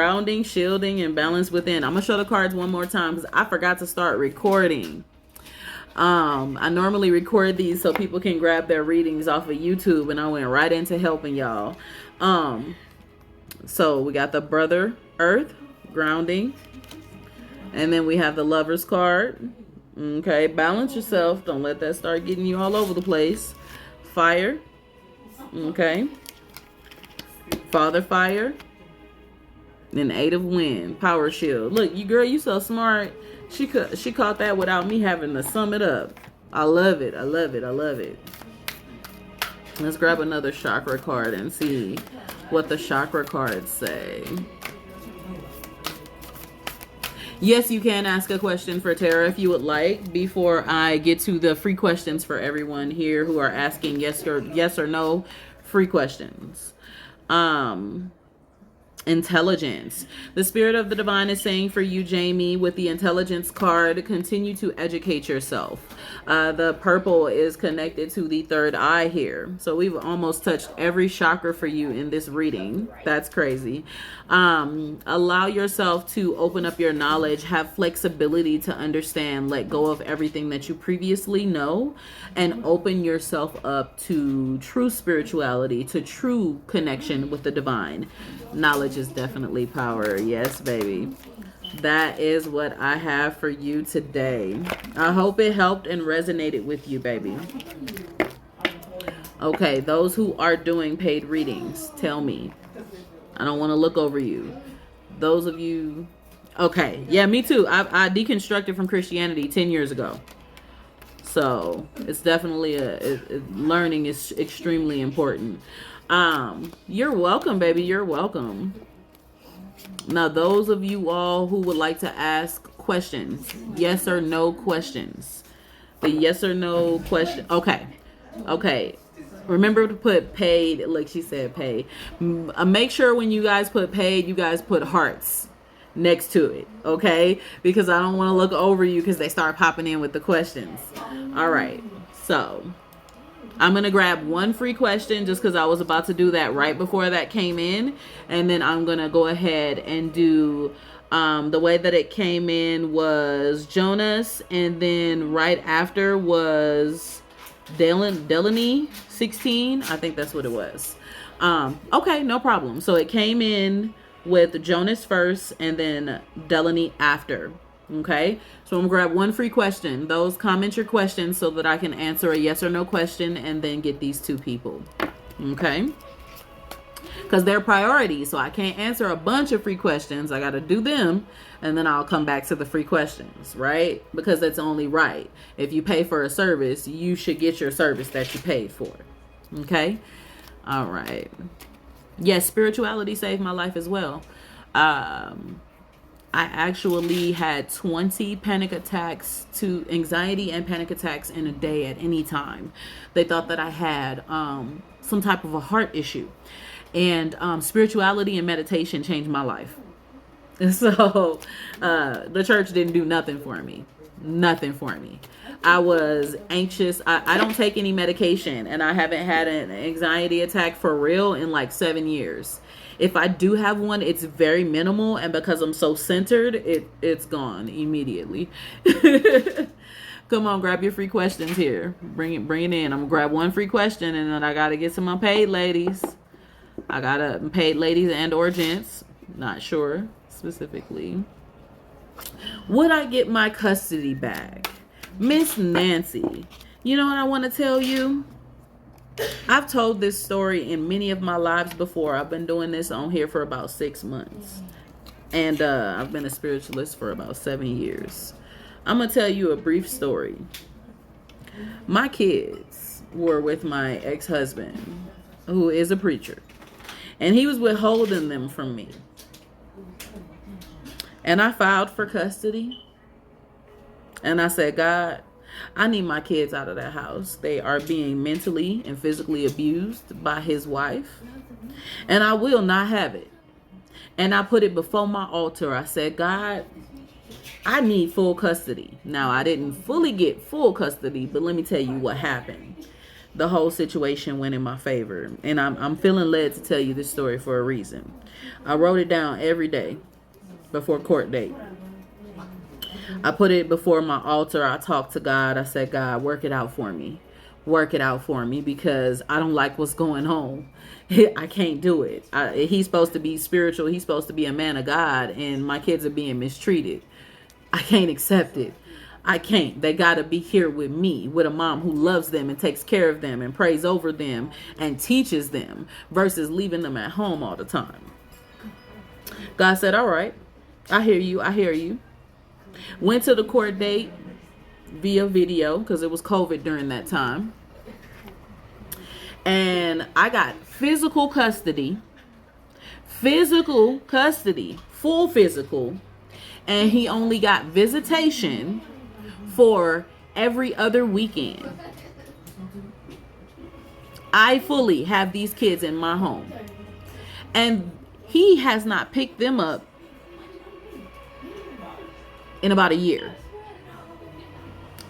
Grounding, shielding, and balance within. I'm gonna show the cards one more time because I forgot to start recording. I normally record these so people can grab their readings off of YouTube, and I went right into helping y'all. So we got the Brother Earth, grounding, and then we have the Lover's card. Okay, balance yourself. Don't let that start getting you all over the place. Fire. Okay. Father Fire. Then 8 of Wind, Power Shield. Look, you so smart. She caught that without me having to sum it up. I love it. I love it. I love it. Let's grab another chakra card and see what the chakra cards say. Yes, you can ask a question for Tara if you would like before I get to the free questions for everyone here who are asking yes or no free questions. Intelligence. The Spirit of the Divine is saying for you, Jamie, with the Intelligence card, continue to educate yourself. The purple is connected to the third eye here. So we've almost touched every chakra for you in this reading. That's crazy. Allow yourself to open up your knowledge, have flexibility to understand, let go of everything that you previously know, and open yourself up to true spirituality, to true connection with the divine. Knowledge is definitely power. Yes, baby. That is what I have for you today. I hope it helped and resonated with you, baby. Okay, those who are doing paid readings, tell me. I don't want to look over you. Those of you... Okay, yeah, me too. I deconstructed from Christianity 10 years ago. So, it's definitely learning is extremely important. You're welcome, baby. You're welcome. Now, those of you all who would like to ask questions, yes or no questions. The yes or no question. Okay. Remember to put paid, like she said, paid. Make sure when you guys put paid, you guys put hearts next to it, okay? Because I don't want to look over you because they start popping in with the questions. All right, so I'm going to grab one free question just because I was about to do that right before that came in. And then I'm going to go ahead and do the way that it came in was Jonas. And then right after was Delaney 16. I think that's what it was. Okay, no problem. So it came in with Jonas first and then Delaney after. Okay, so I'm gonna grab one free question. Those comment your questions so that I can answer a yes or no question and then get these two people. Okay, because they're priorities, so I can't answer a bunch of free questions. I got to do them and then I'll come back to the free questions, right? Because that's only right. If you pay for a service, you should get your service that you paid for. Okay, all right. Yes, spirituality saved my life as well. I actually had 20 panic attacks, to anxiety and panic attacks in a day at any time. They thought that I had some type of a heart issue. And spirituality and meditation changed my life. And so the church didn't do nothing for me. Nothing for me. I was anxious. I don't take any medication, and I haven't had an anxiety attack for real in like 7 years. If I do have one, it's very minimal, and because I'm so centered, it's gone immediately. Come on, grab your free questions here. Bring it in. I'm gonna grab one free question, and then I gotta get to my paid ladies. I gotta paid ladies and or gents. Not sure specifically. Would I get my custody back? Miss Nancy, you know what I want to tell you? I've told this story in many of my lives before. I've been doing this on here for about 6 months. And I've been a spiritualist for about 7 years. I'm going to tell you a brief story. My kids were with my ex-husband, who is a preacher. And he was withholding them from me. And I filed for custody. And I said, God, I need my kids out of that house. They are being mentally and physically abused by his wife. And I will not have it. And I put it before my altar. I said, God, I need full custody. Now, I didn't fully get full custody, but let me tell you what happened. the whole situation went in my favor. And I'm feeling led to tell you this story for a reason. I wrote it down every day before court date. I put it before my altar. I talked to God. I said, God, work it out for me. Work it out for me, because I don't like what's going on. I can't do it. He's supposed to be spiritual. He's supposed to be a man of God, and my kids are being mistreated. I can't accept it. I can't. They got to be here with me, with a mom who loves them and takes care of them and prays over them and teaches them, versus leaving them at home all the time. God said, all right, I hear you. I hear you. Went to the court date via video, because it was COVID during that time. And I got physical custody, full physical. And he only got visitation for every other weekend. I fully have these kids in my home. And he has not picked them up in about a year.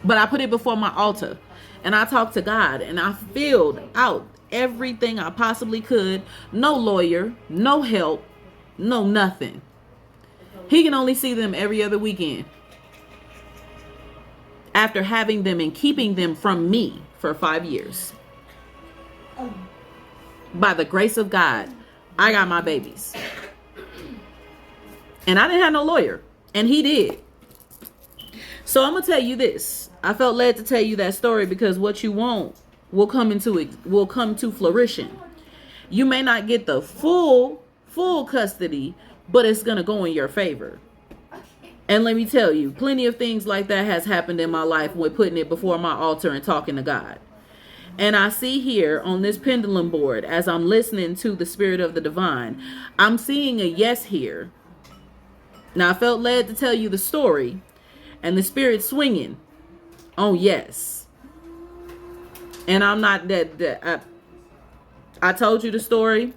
But I put it before my altar, and I talked to God, and I filled out everything I possibly could. No lawyer, no help, no nothing. He can only see them every other weekend, after having them and keeping them from me for 5 years. By the grace of God, I got my babies. And I didn't have no lawyer, and he did. So I'm going to tell you this. I felt led to tell you that story, because what you want will come to fruition. You may not get the full custody, but it's going to go in your favor. And let me tell you, plenty of things like that has happened in my life with putting it before my altar and talking to God. And I see here on this pendulum board, as I'm listening to the Spirit of the Divine, I'm seeing a yes here. Now, I felt led to tell you the story, and the Spirit's swinging on yes. And I'm not that I told you the story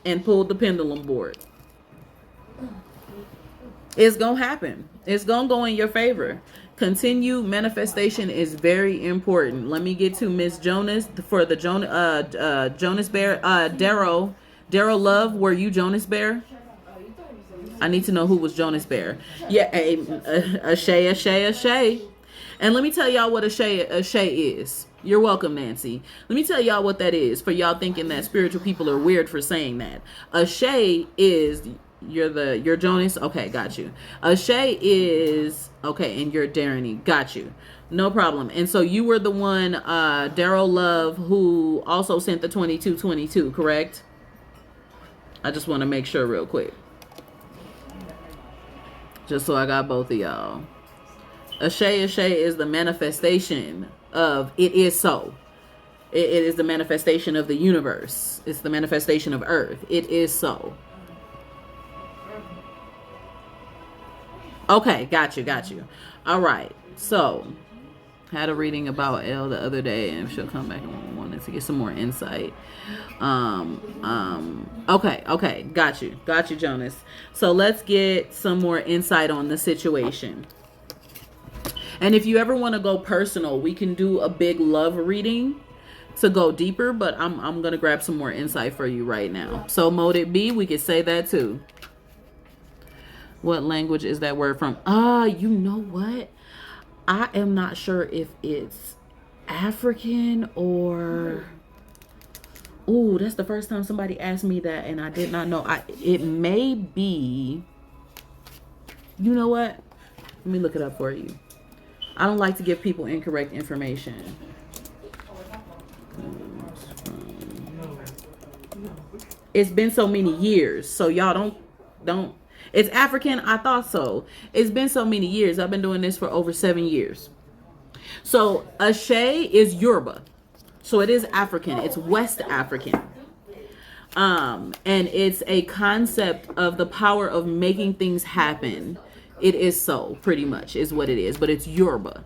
and pulled the pendulum board. It's going to happen. It's going to go in your favor. Continued manifestation is very important. Let me get to Miss Jonas for the Jonas Bear. Daryl Love, were you Jonas Bear? I need to know who was Jonas Bear. Yeah, a Shay. And let me tell y'all what a Shay is. You're welcome, Nancy. Let me tell y'all what that is, for y'all thinking that spiritual people are weird for saying that. A Shay is, you're Jonas? Okay, got you. A Shay is, okay, and you're Darren. Got you. No problem. And so you were the one, Daryl Love, who also sent the 2222, correct? I just want to make sure real quick. Just so I got both of y'all. A Shay is the manifestation of it is so. It is the manifestation of the universe. It's the manifestation of earth. It is so. Okay, got you. All right. So, had a reading about Elle the other day, and she'll come back and wanted to get some more insight. Okay, got you, Jonas. So let's get some more insight on the situation. And if you ever want to go personal, we can do a big love reading to go deeper, but I'm gonna grab some more insight for you right now. So mote it be, we could say that too. What language is that word from? You know what? I am not sure if it's African or... Ooh, that's the first time somebody asked me that, and I did not know. It may be... You know what? Let me look it up for you. I don't like to give people incorrect information. It's been so many years, so y'all don't. It's African. I thought so. It's been so many years. I've been doing this for over 7 years. So Ashe is Yoruba. So it is African. It's West African. And it's a concept of the power of making things happen. It is so, pretty much, is what it is. But it's Yoruba.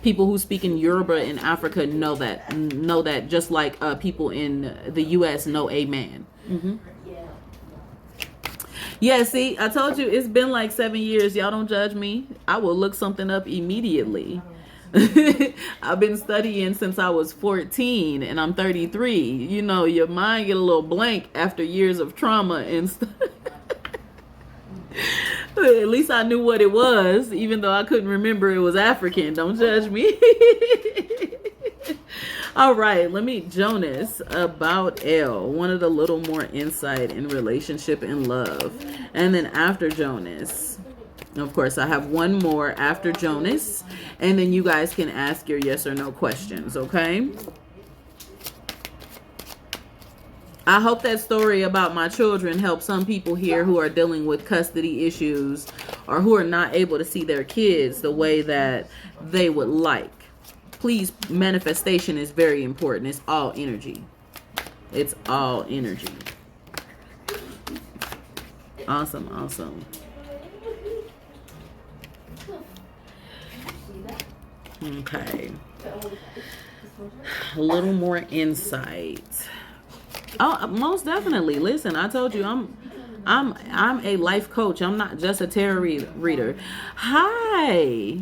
People who speak in Yoruba in Africa know that just like people in the U.S. know amen. Mm-hmm. Yeah, see, I told you it's been like 7 years. Y'all don't judge me. I will look something up immediately. I've been studying since I was 14 and I'm 33. You know, your mind get a little blank after years of trauma and stuff. At least I knew what it was, even though I couldn't remember it was African. Don't judge me. All right, Jonas, about L. Wanted a little more insight in relationship and love. And then after Jonas, of course, I have one more after Jonas. And then you guys can ask your yes or no questions, okay? I hope that story about my children helps some people here who are dealing with custody issues or who are not able to see their kids the way that they would like. Please, manifestation is very important. It's all energy. It's all energy. Awesome, awesome. Okay. A little more insight. Oh, most definitely. Listen, I told you I'm a life coach. I'm not just a tarot reader. Hi,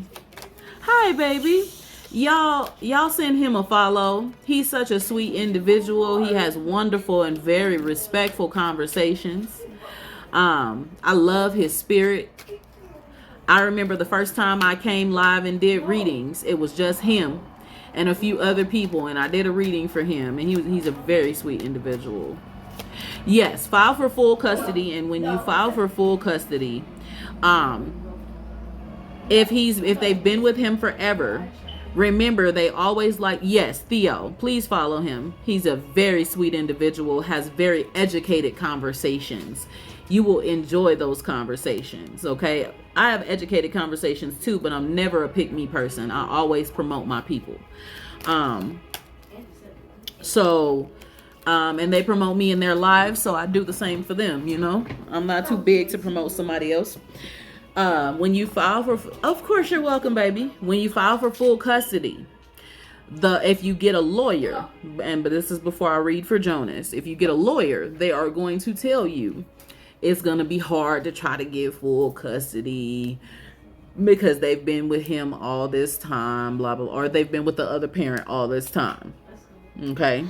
baby. Y'all send him a follow. He's such a sweet individual. He has wonderful and very respectful conversations. I love his spirit. I remember the first time I came live and did readings, it was just him and a few other people, and I did a reading for him, and he's a very sweet individual. Yes, file for full custody, and when you file for full custody, if they've been with him forever, remember they always yes, Theo, please follow him. He's a very sweet individual, has very educated conversations. You will enjoy those conversations, okay? I have educated conversations too, but I'm never a pick-me person. I always promote my people. And they promote me in their lives, so I do the same for them, you know? I'm not too big to promote somebody else. When you file for, of course you're welcome, baby. When you file for full custody, if you get a lawyer, but this is before I read for Jonas, if you get a lawyer, they are going to tell you it's going to be hard to try to get full custody because they've been with him all this time, blah, blah, or they've been with the other parent all this time. Okay.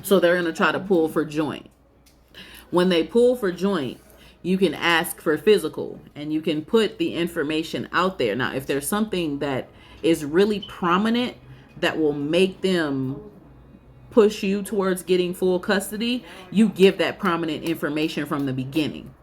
So they're going to try to pull for joint. When they pull for joint, you can ask for physical and you can put the information out there. Now, if there's something that is really prominent that will make them push you towards getting full custody, you give that prominent information from the beginning.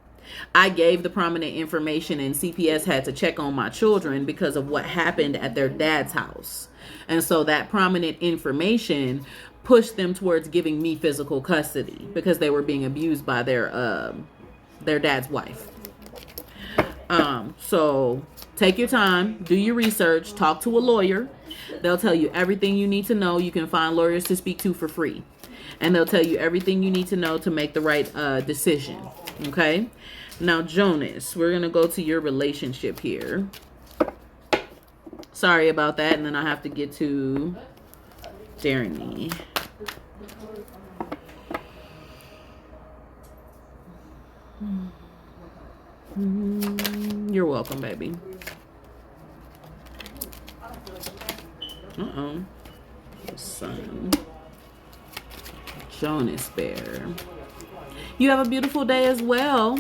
I gave the prominent information and CPS had to check on my children because of what happened at their dad's house. And so that prominent information pushed them towards giving me physical custody because they were being abused by their dad's wife. So take your time, do your research, talk to a lawyer. They'll tell you everything you need to know. You can find lawyers to speak to for free. And they'll tell you everything you need to know to make the right decision. Okay? Now, Jonas, we're going to go to your relationship here. Sorry about that. And then I have to get to Jeremy. You're welcome, baby. Son. Jonas Bear. You have a beautiful day as well.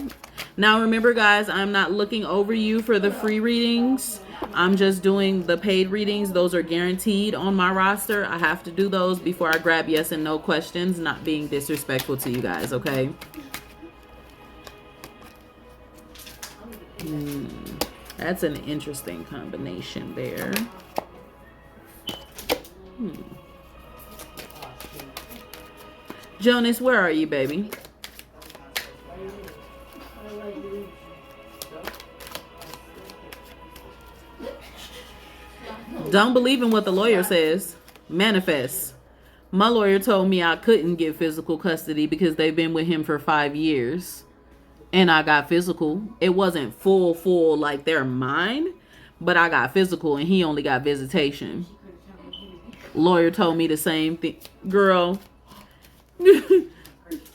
Now remember, guys, I'm not looking over you for the free readings. I'm just doing the paid readings. Those are guaranteed on my roster. I have to do those before I grab yes and no questions, not being disrespectful to you guys, okay? That's an interesting combination there. Jonas, where are you, baby? Don't believe in what the lawyer says. Manifest. My lawyer told me I couldn't get physical custody because they've been with him for 5 years. And I got physical. It wasn't full like they're mine, but I got physical and he only got visitation. Lawyer told me the same thing. Girl, you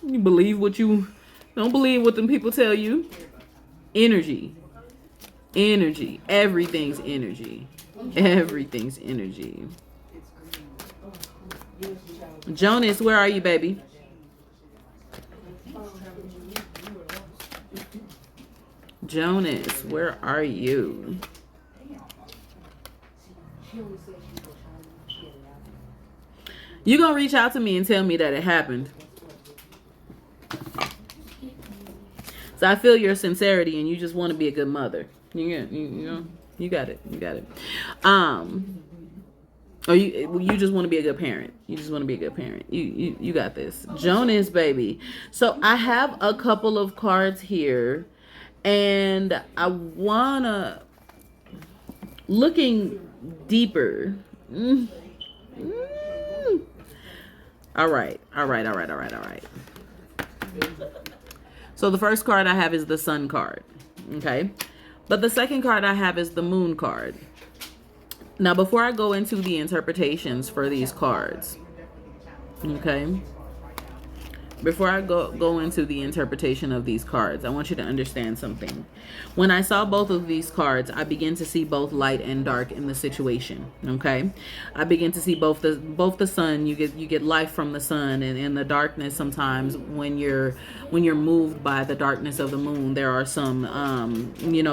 don't believe what them people tell you. Energy. Energy. Everything's energy. Everything's energy. Jonas, where are you, baby? Jonas, where are you? You gonna reach out to me and tell me that it happened. So I feel your sincerity, and you just want to be a good mother. You know, you got it. You got it. Or you just want to be a good parent. You just want to be a good parent. You got this. Jonas, baby. So I have a couple of cards here, and I wanna, looking deeper. All right. So the first card I have is the Sun card. Okay. But the second card I have is the Moon card. Now, before I go into the interpretations for these cards, okay, before I go into the interpretation of these cards, I want you to understand something. When I saw both of these cards, I begin to see both light and dark in the situation. Okay, I begin to see both the sun. You get life from the sun, and in the darkness. Sometimes when you're moved by the darkness of the moon, there are some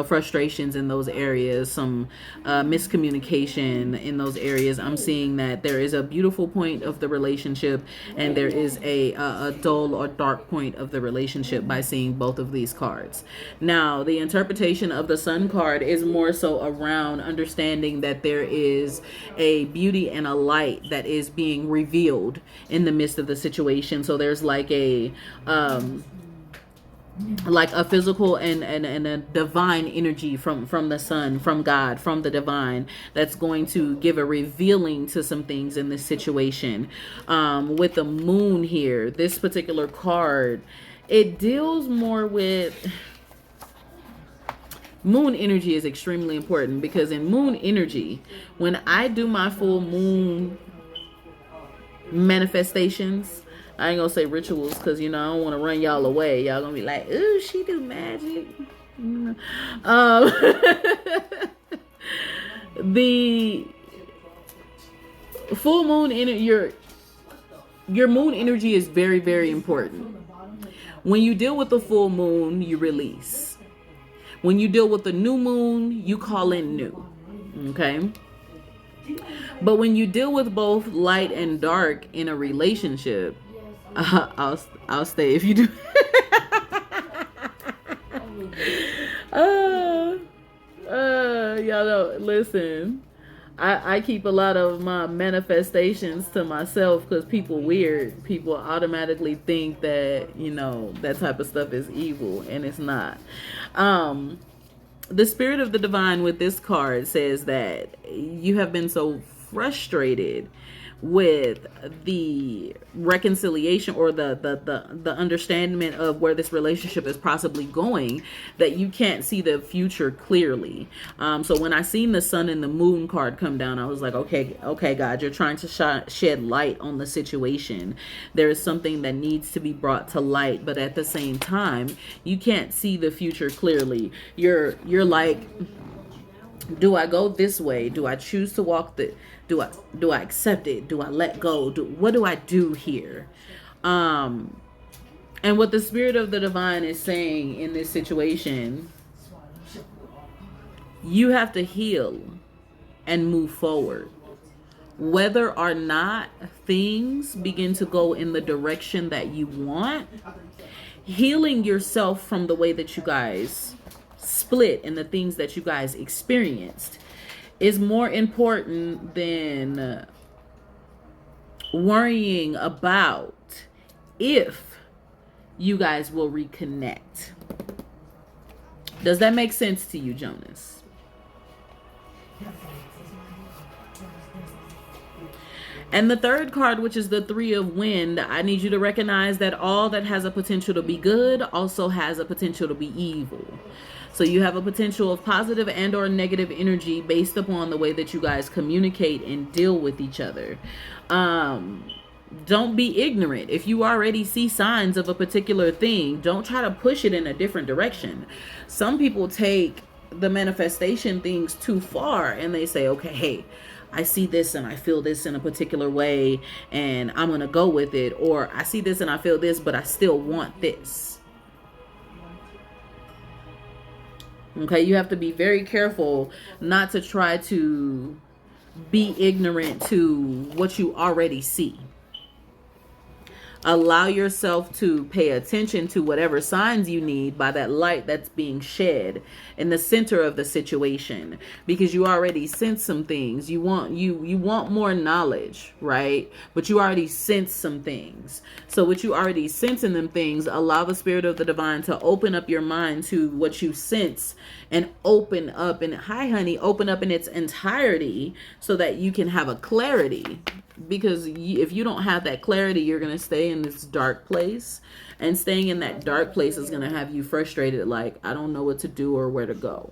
frustrations in those areas, some miscommunication in those areas. I'm seeing that there is a beautiful point of the relationship, and there is a dull or dark point of the relationship by seeing both of these cards. Now, the interpretation of the Sun card is more so around understanding that there is a beauty and a light that is being revealed in the midst of the situation. So there's like a physical and a divine energy from the sun, from God, from the divine, that's going to give a revealing to some things in this situation. With the moon here, this particular card, it deals more with moon energy. Is extremely important, because in moon energy, when I do my full moon manifestations, I ain't gonna say rituals, because I don't want to run y'all away. Y'all gonna be like, ooh, she do magic. The full moon, your moon energy is very, very important. When you deal with the full moon, you release. When you deal with the new moon, you call in new. Okay? But when you deal with both light and dark in a relationship, I'll stay if you do. Y'all know, listen, I keep a lot of my manifestations to myself, because people automatically think that, that type of stuff is evil, and it's not. The spirit of the divine with this card says that you have been so frustrated with the reconciliation, or the understanding of where this relationship is possibly going, that you can't see the future clearly. So when I seen the sun and the moon card come down, I was like, okay, God, you're trying to shed light on the situation. There is something that needs to be brought to light, but at the same time, you can't see the future clearly. You're like, do I go this way? Do I choose to walk do I accept it? Do I let go? What do I do here? And what the spirit of the divine is saying in this situation, you have to heal and move forward. Whether or not things begin to go in the direction that you want, healing yourself from the way that you guys split and the things that you guys experienced is more important than worrying about if you guys will reconnect. Does that make sense to you, Jonas? And the third card, which is the Three of Wind, I need you to recognize that all that has a potential to be good also has a potential to be evil. So you have a potential of positive and or negative energy based upon the way that you guys communicate and deal with each other. Don't be ignorant. If you already see signs of a particular thing, don't try to push it in a different direction. Some people take the manifestation things too far and they say, okay, hey, I see this and I feel this in a particular way and I'm going to go with it. Or I see this and I feel this, but I still want this. Okay, you have to be very careful not to try to be ignorant to what you already see. Allow yourself to pay attention to whatever signs you need by that light that's being shed in the center of the situation, because you already sense some things. You want more knowledge, right? But you already sense some things. So what you already sense in them things, allow the Spirit of the Divine to open up your mind to what you sense and open up, and open up in its entirety so that you can have a clarity. Because if you don't have that clarity, you're going to stay in this dark place, and staying in that dark place is going to have you frustrated. Like, I don't know what to do or where to go.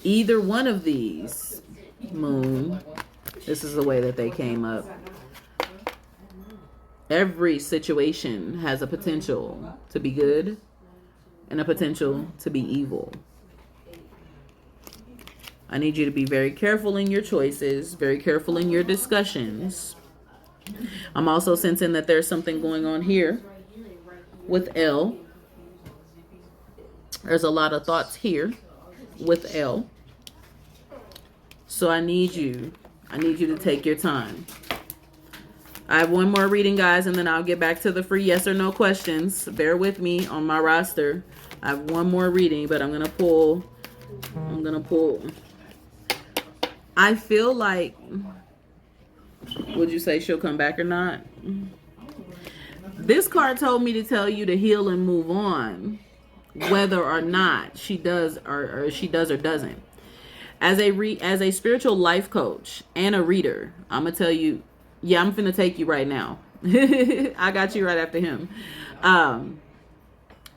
Either one of these, Moon, this is the way that they came up. Every situation has a potential to be good and a potential to be evil. I need you to be very careful in your choices, very careful in your discussions. I'm also sensing that there's something going on here with L. There's a lot of thoughts here with L. So I need you to take your time. I have one more reading, guys, and then I'll get back to the free yes or no questions. Bear with me on my roster. I have one more reading, but I'm going to pull. I feel like, would you say she'll come back or not? This card told me to tell you to heal and move on, whether or not she does or she does or doesn't. As a spiritual life coach and a reader, I'm gonna tell you, yeah, I'm finna take you right now. I got you right after him.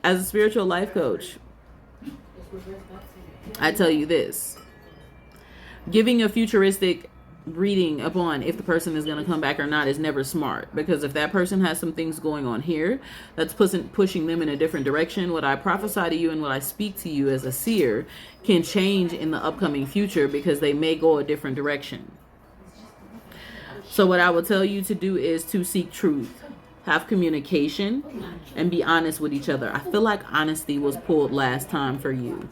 As a spiritual life coach, I tell you this. Giving a futuristic reading upon if the person is going to come back or not is never smart, because if that person has some things going on here that's pushing them in a different direction, what I prophesy to you and what I speak to you as a seer can change in the upcoming future, because they may go a different direction. So what I will tell you to do is to seek truth, have communication, and be honest with each other. I feel like honesty was pulled last time for you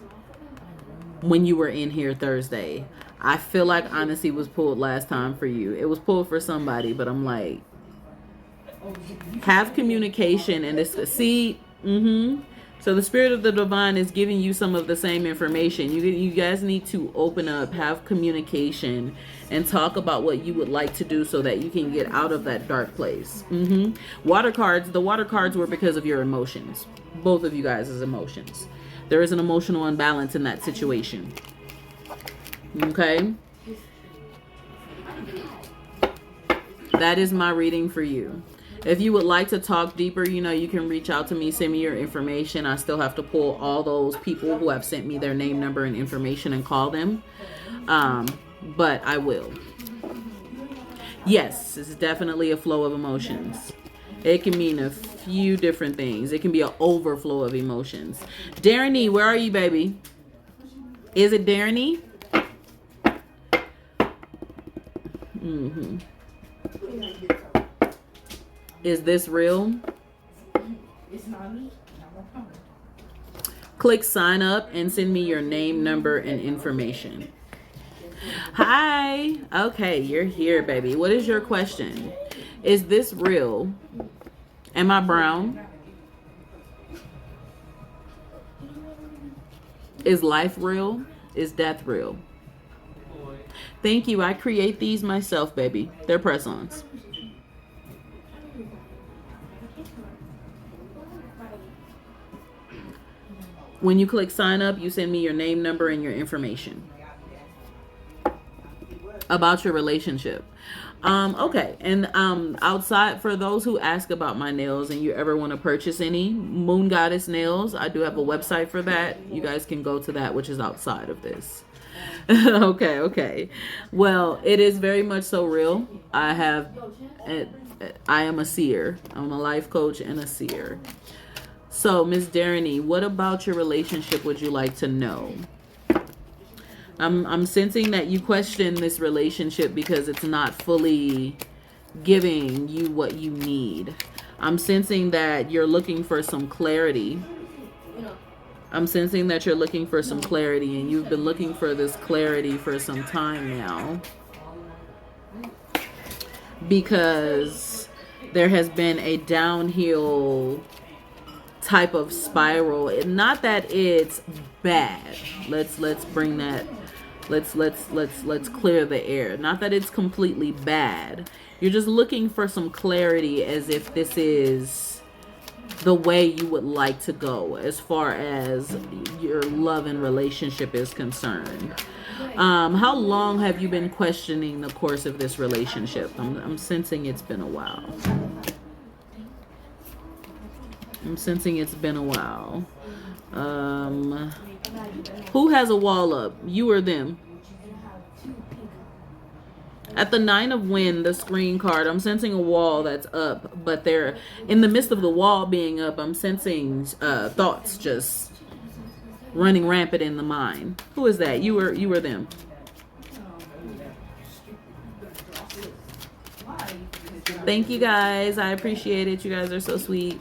when you were in here Thursday. I feel like honesty was pulled last time for you. It was pulled for somebody, but I'm like, have communication and see. So the Spirit of the Divine is giving you some of the same information. You guys need to open up, have communication, and talk about what you would like to do so that you can get out of that dark place. Water cards. The water cards were because of your emotions. Both of you guys' emotions. There is an emotional imbalance in that situation. Okay? That is my reading for you. If you would like to talk deeper, you can reach out to me, send me your information. I still have to pull all those people who have sent me their name, number, and information and call them. But I will. Yes, it's definitely a flow of emotions. It can mean a few different things. It can be an overflow of emotions. Darren, where are you, baby? Is it Darren? Is this real? Click sign up and send me your name, number, and information. Hi. Okay, you're here, baby. What is your question? Is this real? Am I brown? Is life real? Is death real? Thank you. I create these myself, baby. They're press-ons. When you click sign up, you send me your name, number, and your information about your relationship. Okay. And outside, for those who ask about my nails and you ever want to purchase any, Moon Goddess Nails, I do have a website for that. You guys can go to that, which is outside of this. Okay. Well, it is very much so real. I am a seer. I'm a life coach and a seer. So, Miss Darany, what about your relationship would you like to know? I'm sensing that you question this relationship because it's not fully giving you what you need. I'm sensing that you're looking for some clarity. I'm sensing that you're looking for some clarity, and you've been looking for this clarity for some time now, because there has been a downhill type of spiral. Not that it's bad. Let's bring that. Let's clear the air. Not that it's completely bad. You're just looking for some clarity, as if this is the way you would like to go as far as your love and relationship is concerned. How long have you been questioning the course of this relationship? I'm sensing it's been a while. I'm sensing it's been a while. Who has a wall up? You or them? At the 9 of Wind, the screen card, I'm sensing a wall that's up, but they're in the midst of the wall being up. I'm sensing thoughts just running rampant in the mind. Who is that? You or them? Thank you guys. I appreciate it. You guys are so sweet.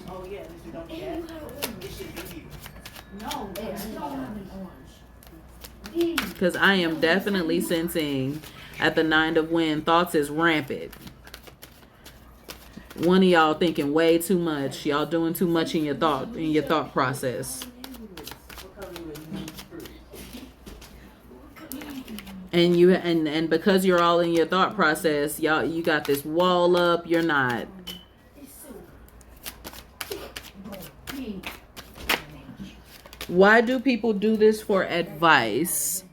Because I am definitely sensing at the 9 of Wind, thoughts is rampant. One of y'all thinking way too much. Y'all doing too much in your thought process. And you and because you're all in your thought process, you got this wall up. You're not. Why do people do this for advice?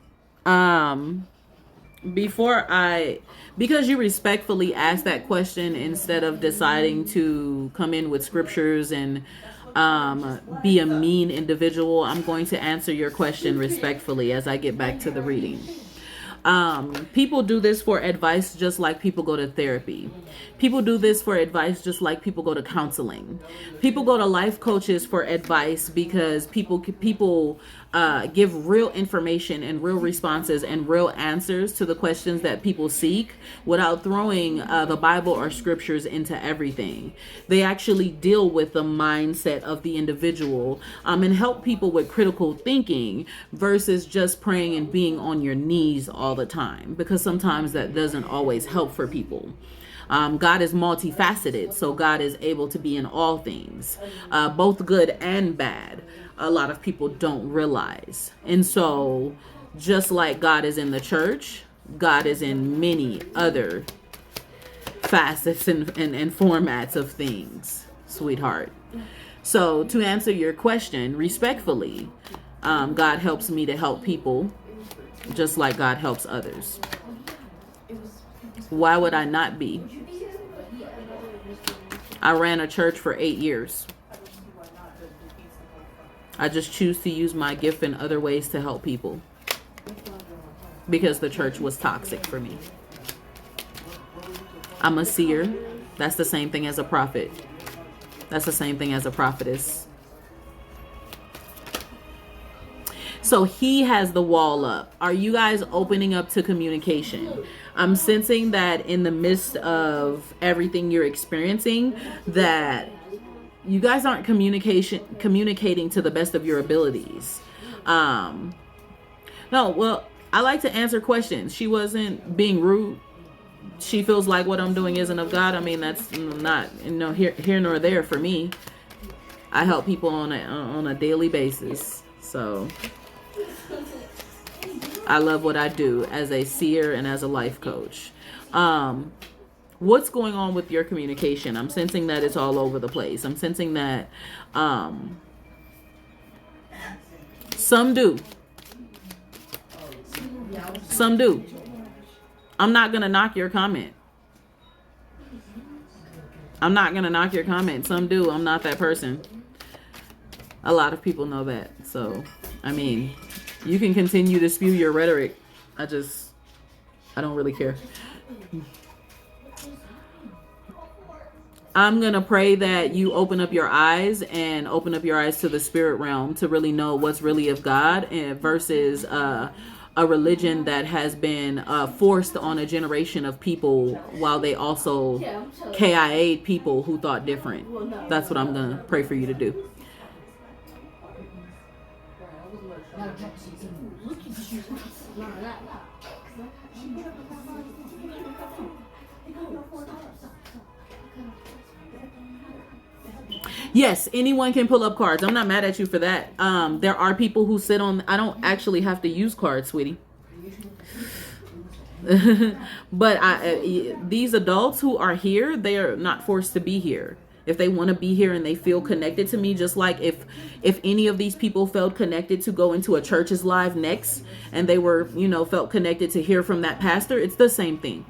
Because you respectfully ask that question instead of deciding to come in with scriptures and be a mean individual. I'm going to answer your question respectfully as I get back to the reading. People do this for advice just like people go to therapy. People do this for advice just like people go to counseling. People go to life coaches for advice because people give real information and real responses and real answers to the questions that people seek without throwing the Bible or scriptures into everything. They actually deal with the mindset of the individual and help people with critical thinking versus just praying and being on your knees all the time, because sometimes that doesn't always help for people. God is multifaceted, so God is able to be in all things, both good and bad. A lot of people don't realize. And so just like God is in the church, God is in many other facets and formats of things, sweetheart. So to answer your question respectfully, God helps me to help people just like God helps others. Why would I not be? I ran a church for 8 years. I just choose to use my gift in other ways to help people because the church was toxic for me. I'm a seer. That's the same thing as a prophet. That's the same thing as a prophetess. So he has the wall up. Are you guys opening up to communication? I'm sensing that in the midst of everything you're experiencing, that you guys aren't communicating to the best of your abilities. No, well, I like to answer questions. She wasn't being rude. She feels like what I'm doing isn't of God. I mean, that's not here nor there for me. I help people on a daily basis. So I love what I do as a seer and as a life coach. What's going on with your communication? I'm sensing that it's all over the place. I'm sensing that some do. Some do. I'm not going to knock your comment. I'm not going to knock your comment. Some do. I'm not that person. A lot of people know that. So, I mean, you can continue to spew your rhetoric. I don't really care. I'm going to pray that you open up your eyes and open up your eyes to the spirit realm to really know what's really of God versus a religion that has been forced on a generation of people while they also KIA'd people who thought different. That's what I'm going to pray for you to do. Yes, anyone can pull up cards. I'm not mad at you for that. There are people who sit on, I don't actually have to use cards, sweetie. But these adults who are here, they are not forced to be here. If they want to be here and they feel connected to me, just like if any of these people felt connected to go into a church's live next and they were, felt connected to hear from that pastor, it's the same thing.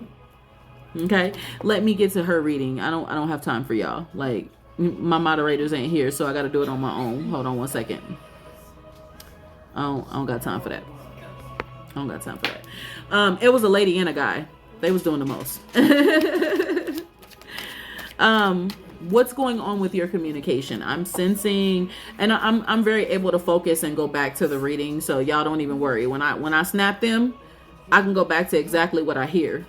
Okay, let me get to her reading. I don't have time for y'all. Like, my moderators ain't here, so I got to do it on my own. Hold on one second. I don't got time for that. It was a lady and a guy. They was doing the most. What's going on with your communication? I'm sensing, and I'm very able to focus and go back to the reading, so y'all don't even worry. When I snap them, I can go back to exactly what I hear.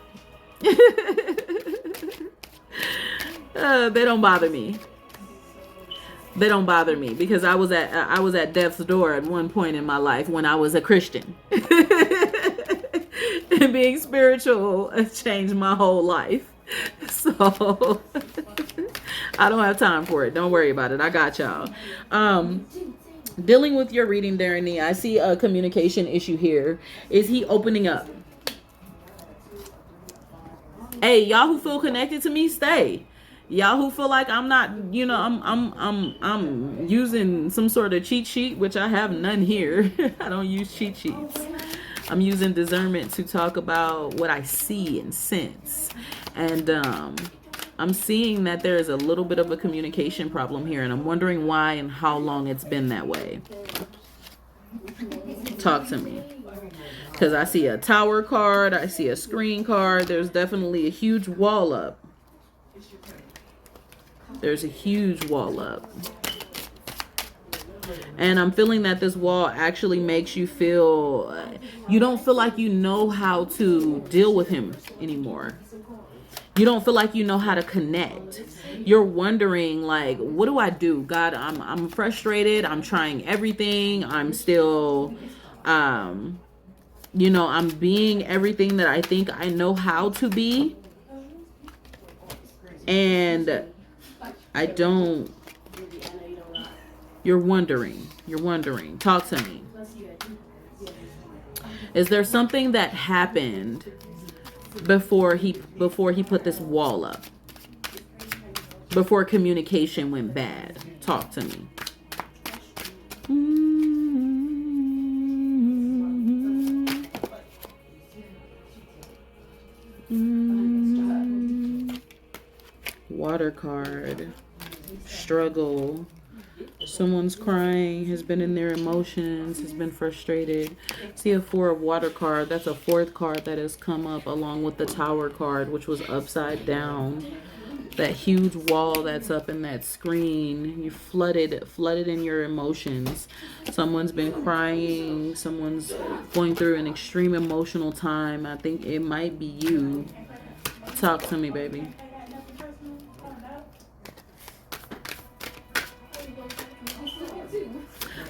They don't bother me. They don't bother me because I was at death's door at one point in my life when I was a Christian. And being spiritual changed my whole life. So I don't have time for it. Don't worry about it. I got y'all. Dealing with your reading, Darren, I see a communication issue here. Is he opening up? Hey, y'all who feel connected to me, stay. Y'all who feel like I'm not, I'm using some sort of cheat sheet, which I have none here. I don't use cheat sheets. I'm using discernment to talk about what I see and sense. And I'm seeing that there is a little bit of a communication problem here, and I'm wondering why and how long it's been that way. Talk to me. Because I see a tower card. I see a screen card. There's definitely a huge wall up. There's a huge wall up. And I'm feeling that this wall actually makes you feel, you don't feel like you know how to deal with him anymore. You don't feel like you know how to connect. You're wondering, like, what do I do? God, I'm frustrated. I'm trying everything. I'm still, I'm being everything that I think I know how to be. And I don't. You're wondering. Talk to me. Is there something that happened before he put this wall up? Before communication went bad? Talk to me. Water card. Struggle. Someone's crying, has been in their emotions, has been frustrated. See a 4 of water card. That's a 4th card that has come up along with the tower card, which was upside down. That huge wall that's up in that screen. You flooded in your emotions. Someone's been crying. Someone's going through an extreme emotional time. I think it might be you. Talk to me, baby.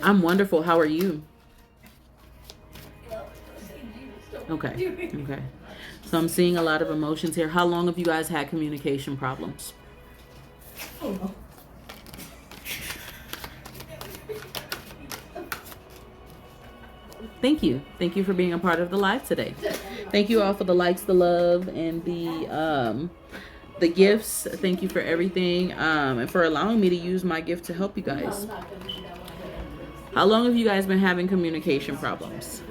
I'm wonderful. How are you? Okay. So I'm seeing a lot of emotions here. How long have you guys had communication problems? Thank you. Thank you for being a part of the live today. Thank you all for the likes, the love, and the gifts. Thank you for everything, and for allowing me to use my gift to help you guys. How long have you guys been having communication problems?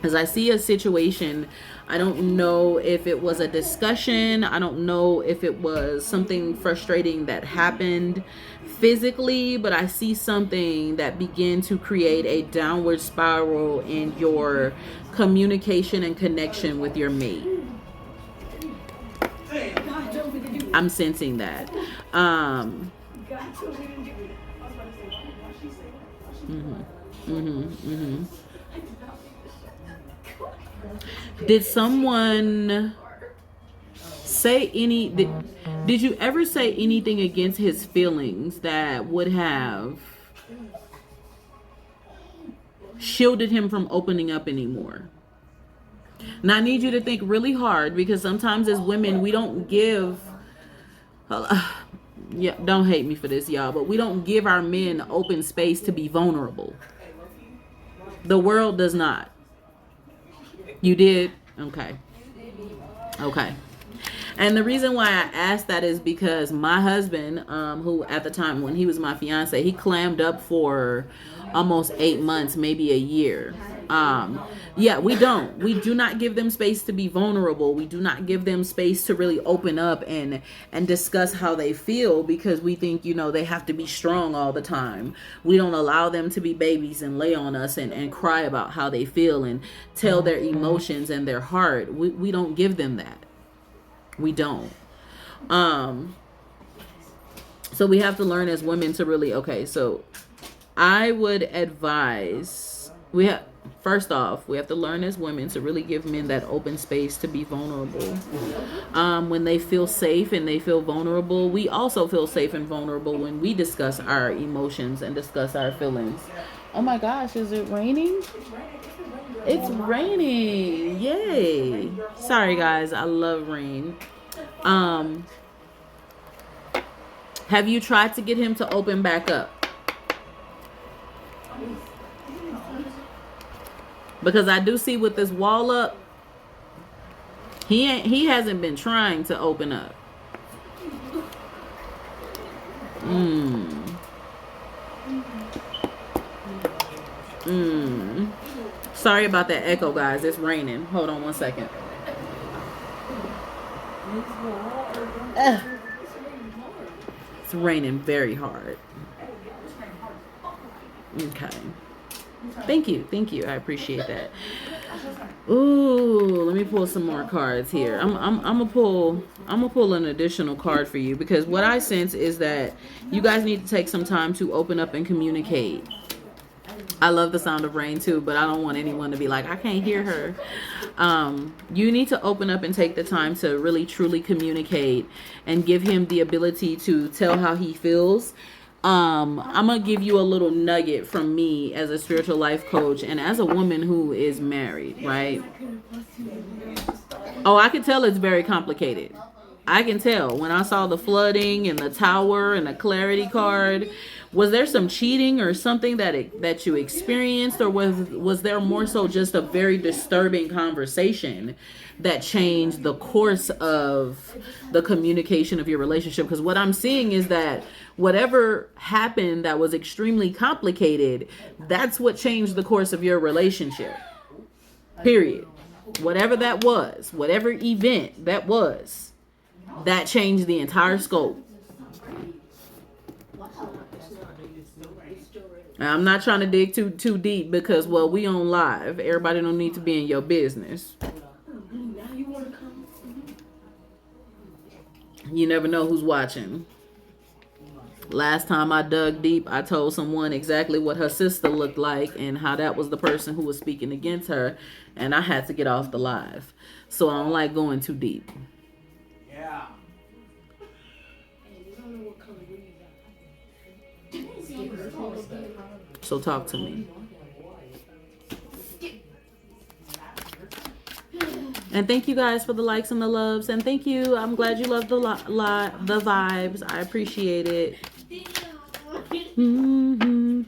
As I see a situation, I don't know if it was a discussion. I don't know if it was something frustrating that happened physically, but I see something that began to create a downward spiral in your communication and connection with your mate. I'm sensing that. Mhm. Mhm. Mhm. Did someone say did you ever say anything against his feelings that would have shielded him from opening up anymore? Now I need you to think really hard, because sometimes as women we don't give yeah, don't hate me for this, y'all, but we don't give our men open space to be vulnerable. The world does not. You did? Okay. Okay. And the reason why I asked that is because my husband, who at the time when he was my fiance, he clammed up for almost 8 months, maybe a year. Yeah, we do not give them space to be vulnerable. We do not give them space to really open up and discuss how they feel, because we think, they have to be strong all the time. We don't allow them to be babies and lay on us and cry about how they feel and tell their emotions and their heart. We don't give them that. We don't. So we have to learn as women to really, so I would advise, first off, we have to learn as women to really give men that open space to be vulnerable. When they feel safe and they feel vulnerable, we also feel safe and vulnerable when we discuss our emotions and discuss our feelings. Oh my gosh, is it raining? It's raining. Yay. Sorry guys, I love rain. Have you tried to get him to open back up? Because I do see with this wall up, he hasn't been trying to open up. Sorry about that echo, guys. It's raining. Hold on one second. It's raining very hard. Okay. Thank you. I appreciate that. Ooh, let me pull some more cards here. I'm gonna pull an additional card for you, because what I sense is that you guys need to take some time to open up and communicate. I love the sound of rain too, but I don't want anyone to be like, I can't hear her. You need to open up and take the time to really truly communicate and give him the ability to tell how he feels. I'm gonna give you a little nugget from me as a spiritual life coach and as a woman who is married, right? Oh, I can tell it's very complicated. I can tell when I saw the flooding and the tower and the clarity card. Was there some cheating or something that you experienced, or was there more so just a very disturbing conversation that changed the course of the communication of your relationship? Because what I'm seeing is that whatever happened that was extremely complicated, that's what changed the course of your relationship. Period. Whatever that was, whatever event that was, that changed the entire scope. I'm not trying to dig too deep, because, well, we on live. Everybody don't need to be in your business. You never know who's watching. Last time I dug deep, I told someone exactly what her sister looked like and how that was the person who was speaking against her, and I had to get off the live. So I don't like going too deep. Yeah. So talk to me. And thank you guys for the likes and the loves. And thank you. I'm glad you love the vibes. I appreciate it.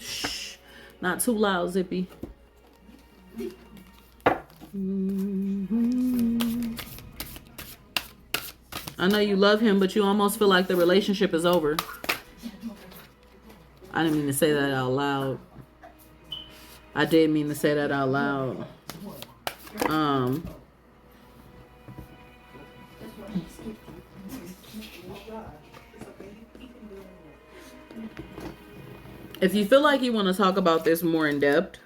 Shh. Not too loud, Zippy. I know you love him, but you almost feel like the relationship is over. I didn't mean to say that out loud. I did mean to say that out loud. If you feel like you want to talk about this more in depth,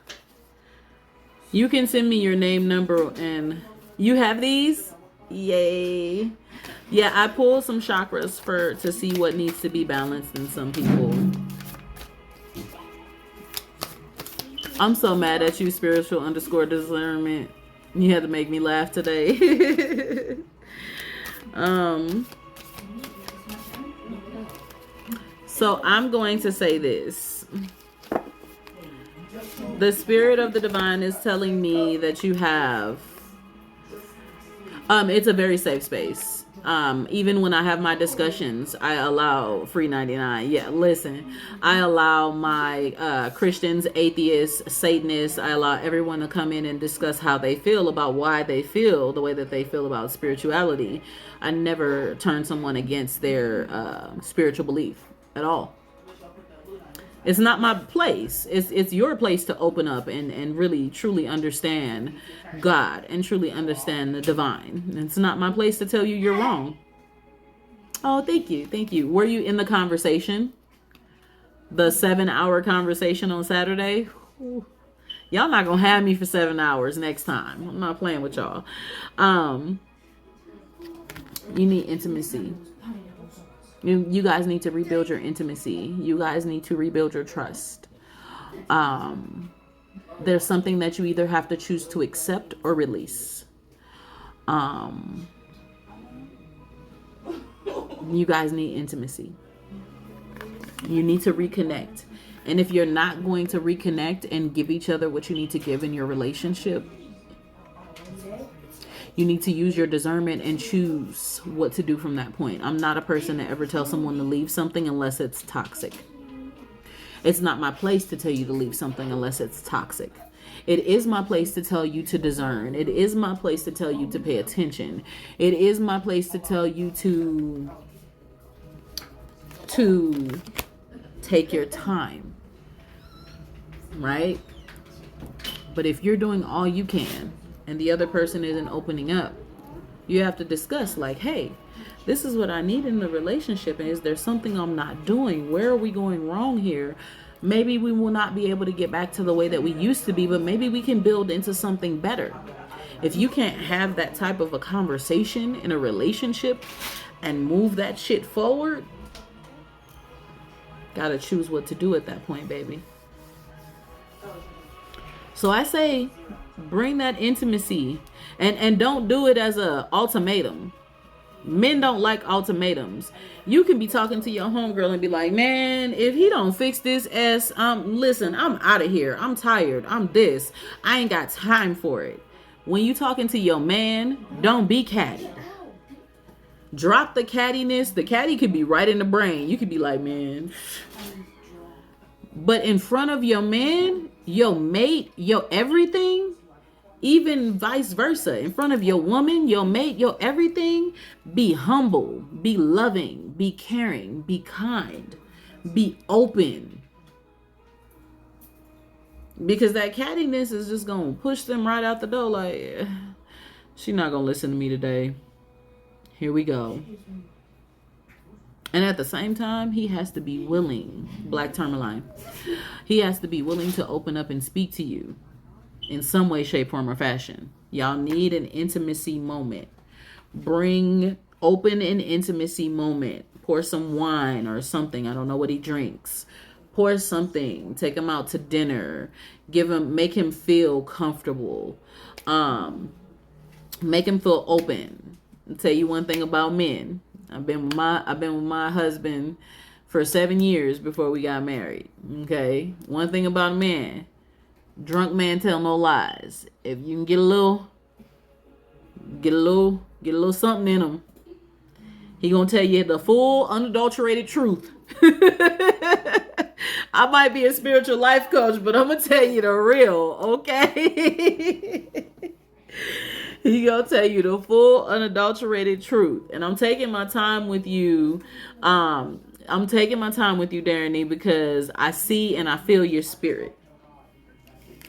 you can send me your name, number, and you have these? Yay. Yeah, I pulled some chakras to see what needs to be balanced in some people. I'm so mad at you, spiritual underscore discernment. You had to make me laugh today. So I'm going to say this. The spirit of the divine is telling me that you have it's a very safe space. Even when I have my discussions, I allow free 99. Yeah, listen, I allow my Christians, atheists, Satanists, I allow everyone to come in and discuss how they feel about why they feel the way that they feel about spirituality. I never turn someone against their spiritual belief at all. It's not my place. It's your place to open up and really truly understand God and truly understand the divine. It's not my place to tell you you're wrong. Oh, thank you. Thank you. Were you in the conversation? The 7-hour conversation on Saturday? Ooh. Y'all not gonna have me for 7 hours next time. I'm not playing with y'all. You need intimacy. You guys need to rebuild your intimacy. You guys need to rebuild your trust. There's something that you either have to choose to accept or release. You guys need intimacy. You need to reconnect. And if you're not going to reconnect and give each other what you need to give in your relationship, you need to use your discernment and choose what to do from that point. I'm not a person that ever tells someone to leave something unless it's toxic. It's not my place to tell you to leave something unless it's toxic. It is my place to tell you to discern. It is my place to tell you to pay attention. It is my place to tell you to take your time. Right? But if you're doing all you can and the other person isn't opening up, you have to discuss like, hey, this is what I need in the relationship. And is there something I'm not doing? Where are we going wrong here? Maybe we will not be able to get back to the way that we used to be, but maybe we can build into something better. If you can't have that type of a conversation in a relationship and move that shit forward, gotta choose what to do at that point, baby. So I say, bring that intimacy and don't do it as a ultimatum. Men don't like ultimatums. You can be talking to your homegirl and be like, man, if he don't fix this ass, listen, I'm out of here. I'm tired. I'm this. I ain't got time for it. When you talking to your man, don't be catty. Drop the cattiness. The catty could be right in the brain. You could be like, man. But in front of your man, your mate, your everything, even vice versa, in front of your woman, your mate, your everything, be humble, be loving, be caring, be kind, be open. Because that cattiness is just going to push them right out the door like, she's not going to listen to me today. Here we go. And at the same time, he has to be willing, Black Tourmaline, he has to be willing to open up and speak to you in some way, shape, form, or fashion. Y'all need an intimacy moment. Bring open an intimacy moment. Pour some wine or something. I don't know what he drinks. Pour something. Take him out to dinner. Make him feel comfortable. Make him feel open. I'll tell you one thing about men. I've been with my husband for 7 years before we got married. Okay. One thing about a man. Drunk man tell no lies. If you can get a little something in him, he gonna tell you the full unadulterated truth. I might be a spiritual life coach, but I'm gonna tell you the real, okay? He gonna tell you the full unadulterated truth. And I'm taking my time with you. I'm taking my time with you, Darren, because I see and I feel your spirit.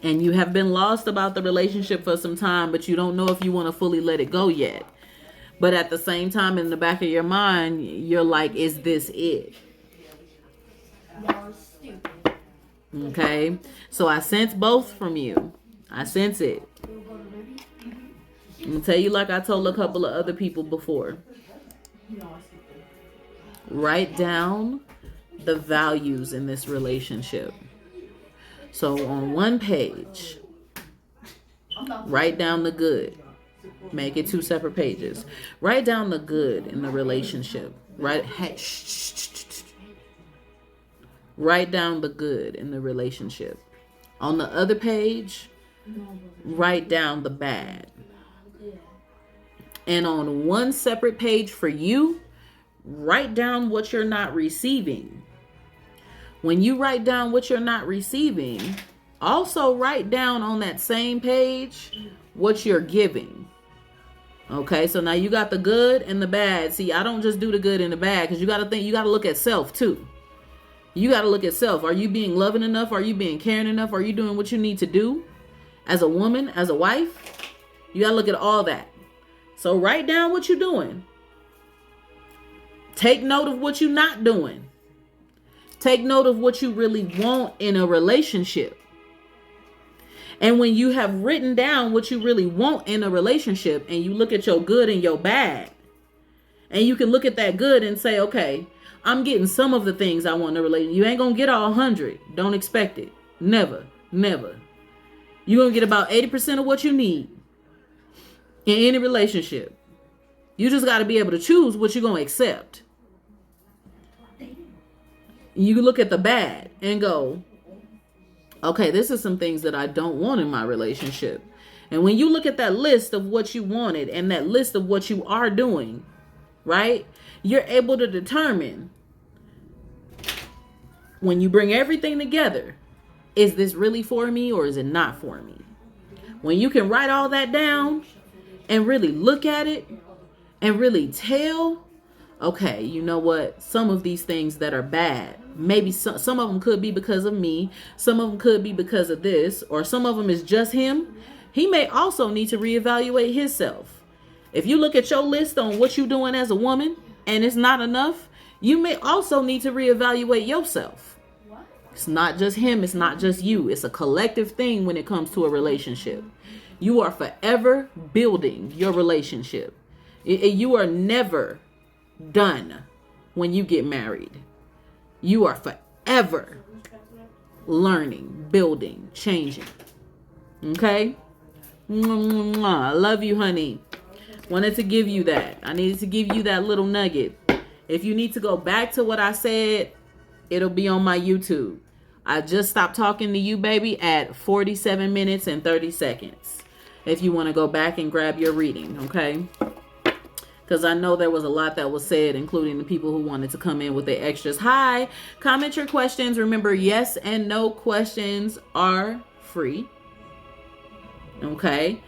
And you have been lost about the relationship for some time, but you don't know if you want to fully let it go yet. But at the same time, in the back of your mind, you're like, is this it? Okay? So I sense both from you. I sense it. I'm going to tell you like I told a couple of other people before. Write down the values in this relationship. So on one page, write down the good. Make it 2 separate pages. Write down the good in the relationship. Write down the good in the relationship. On the other page, write down the bad. And on one separate page for you, write down what you're not receiving. When you write down what you're not receiving, also write down on that same page what you're giving. Okay, so now you got the good and the bad. See, I don't just do the good and the bad, because you got to think, you got to look at self too. You got to look at self. Are you being loving enough? Are you being caring enough? Are you doing what you need to do as a woman, as a wife? You got to look at all that. So write down what you're doing. Take note of what you're not doing. Take note of what you really want in a relationship. And when you have written down what you really want in a relationship, and you look at your good and your bad, and you can look at that good and say, okay, I'm getting some of the things I want in a relationship. You ain't going to get all 100. Don't expect it. Never, never. You're going to get about 80% of what you need in any relationship. You just got to be able to choose what you're going to accept. You look at the bad and go, okay, this is some things that I don't want in my relationship. And when you look at that list of what you wanted and that list of what you are doing, right? You're able to determine, when you bring everything together, is this really for me or is it not for me? When you can write all that down and really look at it and really tell, okay, you know what? Some of these things that are bad, maybe some of them could be because of me. Some of them could be because of this, or some of them is just him. He may also need to reevaluate himself. If you look at your list on what you're doing as a woman and it's not enough, you may also need to reevaluate yourself. It's not just him. It's not just you. It's a collective thing when it comes to a relationship. You are forever building your relationship. You are never done when you get married. You are forever learning, building, changing. Okay? I love you, honey. Wanted to give you that. I needed to give you that little nugget. If you need to go back to what I said, it'll be on my YouTube. I just stopped talking to you, baby, at 47 minutes and 30 seconds. If you want to go back and grab your reading, okay? Because I know there was a lot that was said, including the people who wanted to come in with their extras. Hi, comment your questions. Remember, yes and no questions are free. Okay.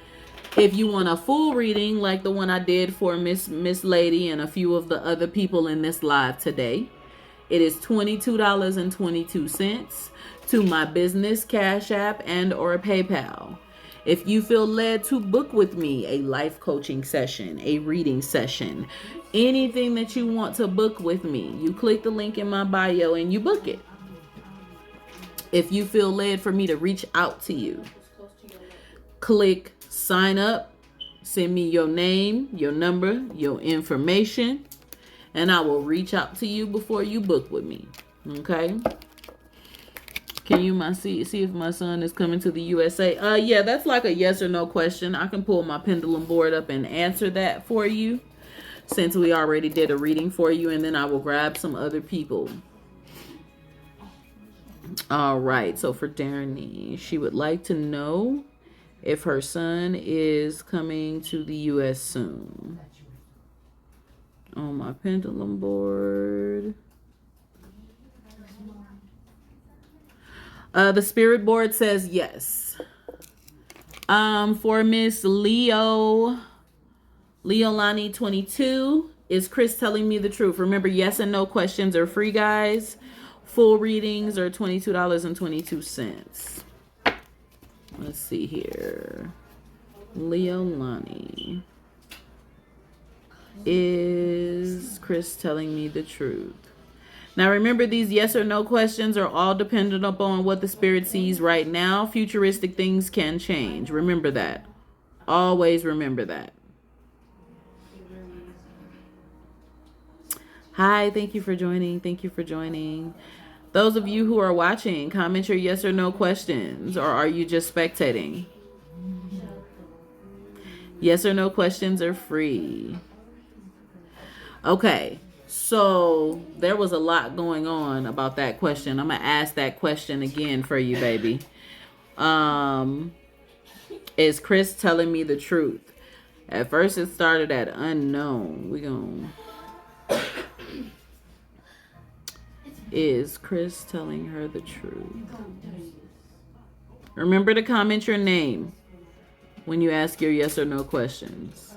If you want a full reading, like the one I did for Miss Lady and a few of the other people in this live today, it is $22.22 to my business Cash App and or PayPal. If you feel led to book with me a life coaching session, a reading session, anything that you want to book with me, you click the link in my bio and you book it. If you feel led for me to reach out to you, click sign up, send me your name, your number, your information, and I will reach out to you before you book with me. Okay? Can you see if my son is coming to the USA? Yeah, that's like a yes or no question. I can pull my pendulum board up and answer that for you, since we already did a reading for you, and then I will grab some other people. All right, so for Darnie, she would like to know if her son is coming to the US soon. On my pendulum board. The spirit board says yes. For Miss Leolani 22, is Chris telling me the truth? Remember, yes and no questions are free, guys. Full readings are $22.22. Let's see here. Leolani, is Chris telling me the truth? Now remember, these yes or no questions are all dependent upon what the spirit sees right now. Futuristic things can change. Remember that. Always remember that. Hi, thank you for joining. Thank you for joining. Those of you who are watching, comment your yes or no questions, or are you just spectating? Yes or no questions are free. Okay, so there was a lot going on about that question. I'm gonna ask that question again for you, baby. Is Chris telling me the truth? At first it started at unknown. Is Chris telling her the truth? Remember to comment your name when you ask your yes or no questions.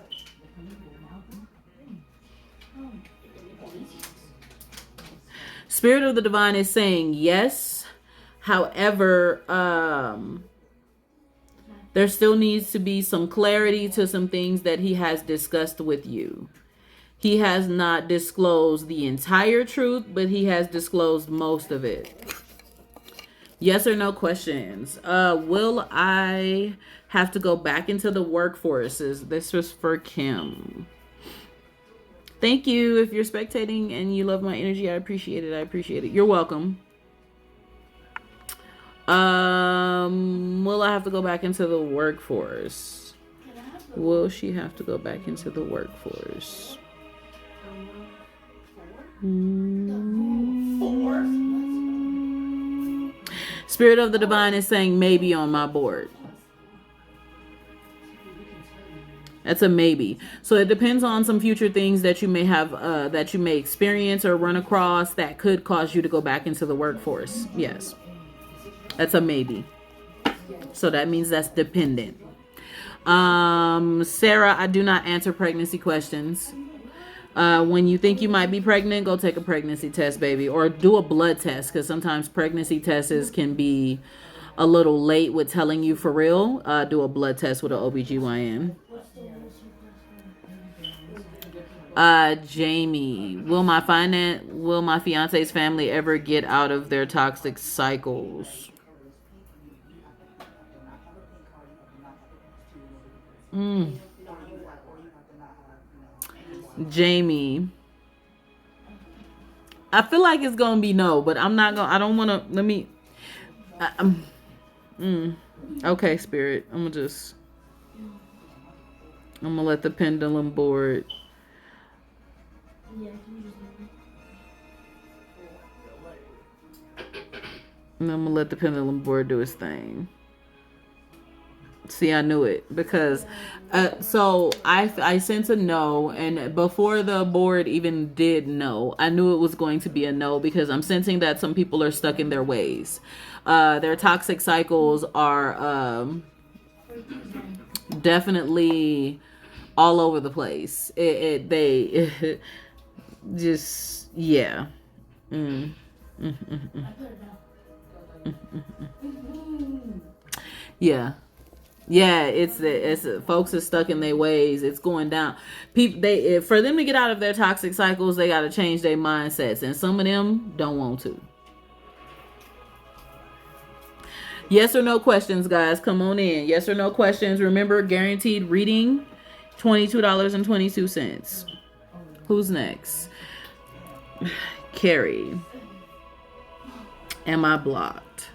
Spirit of the Divine is saying yes. However, there still needs to be some clarity to some things that he has discussed with you. He has not disclosed the entire truth, but he has disclosed most of it. Yes or no questions. Will I have to go back into the workforces? This was for Kim. Thank you. If you're spectating and you love my energy, I appreciate it. I appreciate it. You're welcome. Will I have to go back into the workforce? Will she have to go back into the workforce? Spirit of the Divine is saying maybe on my board. That's a maybe. So it depends on some future things that you may have, that you may experience or run across that could cause you to go back into the workforce. Yes. That's a maybe. So that means that's dependent. Sarah, I do not answer pregnancy questions. When you think you might be pregnant, go take a pregnancy test, baby, or do a blood test, because sometimes pregnancy tests can be a little late with telling you for real. Do a blood test with an OBGYN. Jamie, will my fiance's family ever get out of their toxic cycles? Jamie, I feel like it's gonna be no, but I don't want to. Let me. Okay, Spirit. I'm gonna let the pendulum board. And I'm gonna let the pendulum board do its thing. See, I knew it because so I sent a no, and before the board even did no, I knew it was going to be a no because I'm sensing that some people are stuck in their ways. Their toxic cycles are definitely all over the place. They just yeah. Yeah. Yeah, it's folks are stuck in their ways. It's going down. People, for them to get out of their toxic cycles, they got to change their mindsets, and some of them don't want to. Yes or no questions, guys. Come on in. Yes or no questions. Remember, guaranteed reading, $22.22. Who's next? Carrie. Am I blocked?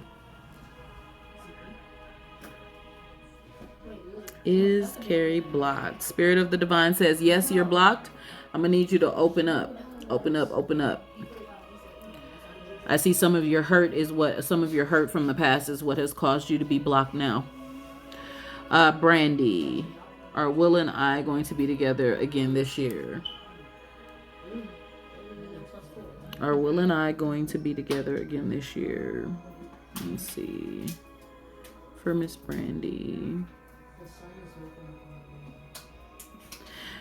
Is Carrie blocked? Spirit of the Divine says, yes, you're blocked. I'm going to need you to open up. Open up, open up. I see some of your hurt from the past is what has caused you to be blocked now. Brandy, are Will and I going to be together again this year? Are Will and I going to be together again this year? Let's see. For Miss Brandy.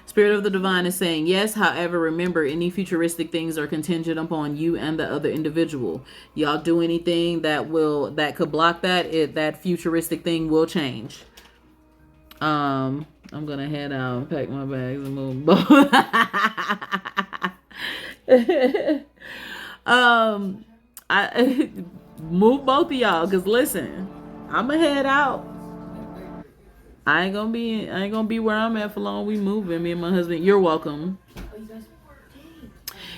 Spirit of the Divine is saying yes. However, remember, any futuristic things are contingent upon you and the other individual. Y'all do anything that could block that, that futuristic thing will change. I'm gonna head out and pack my bags and move. I move both of y'all, because listen, I'ma head out. I ain't gonna be where I'm at for long. We moving, me and my husband. You're welcome.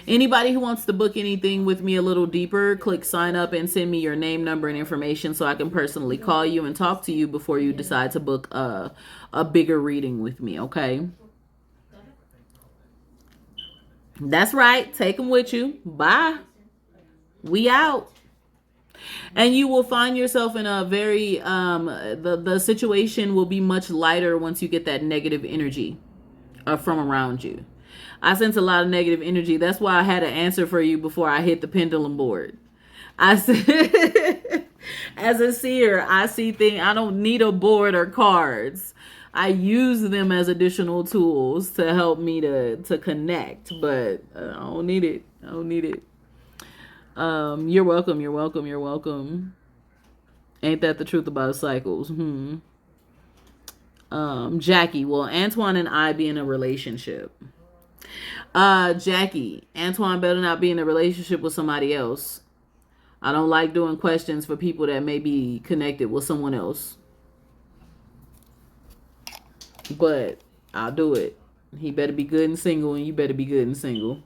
Anybody who wants to book anything with me a little deeper, click sign up and send me your name, number, and information so I can personally call you and talk to you before you decide to book a bigger reading with me, okay? That's right. Take them with you. Bye. We out. And you will find yourself in a very the situation will be much lighter once you get that negative energy from around you. I sense a lot of negative energy. That's why I had an answer for you before I hit the pendulum board. I said, as a seer, I see things. I don't need a board or cards. I use them as additional tools to help me to connect, but I don't need it. I don't need it. You're welcome. You're welcome. You're welcome. Ain't that the truth about cycles? Jackie, will Antoine and I be in a relationship? Jackie, Antoine better not be in a relationship with somebody else. I don't like doing questions for people that may be connected with someone else. But I'll do it. He better be good and single, and you better be good and single.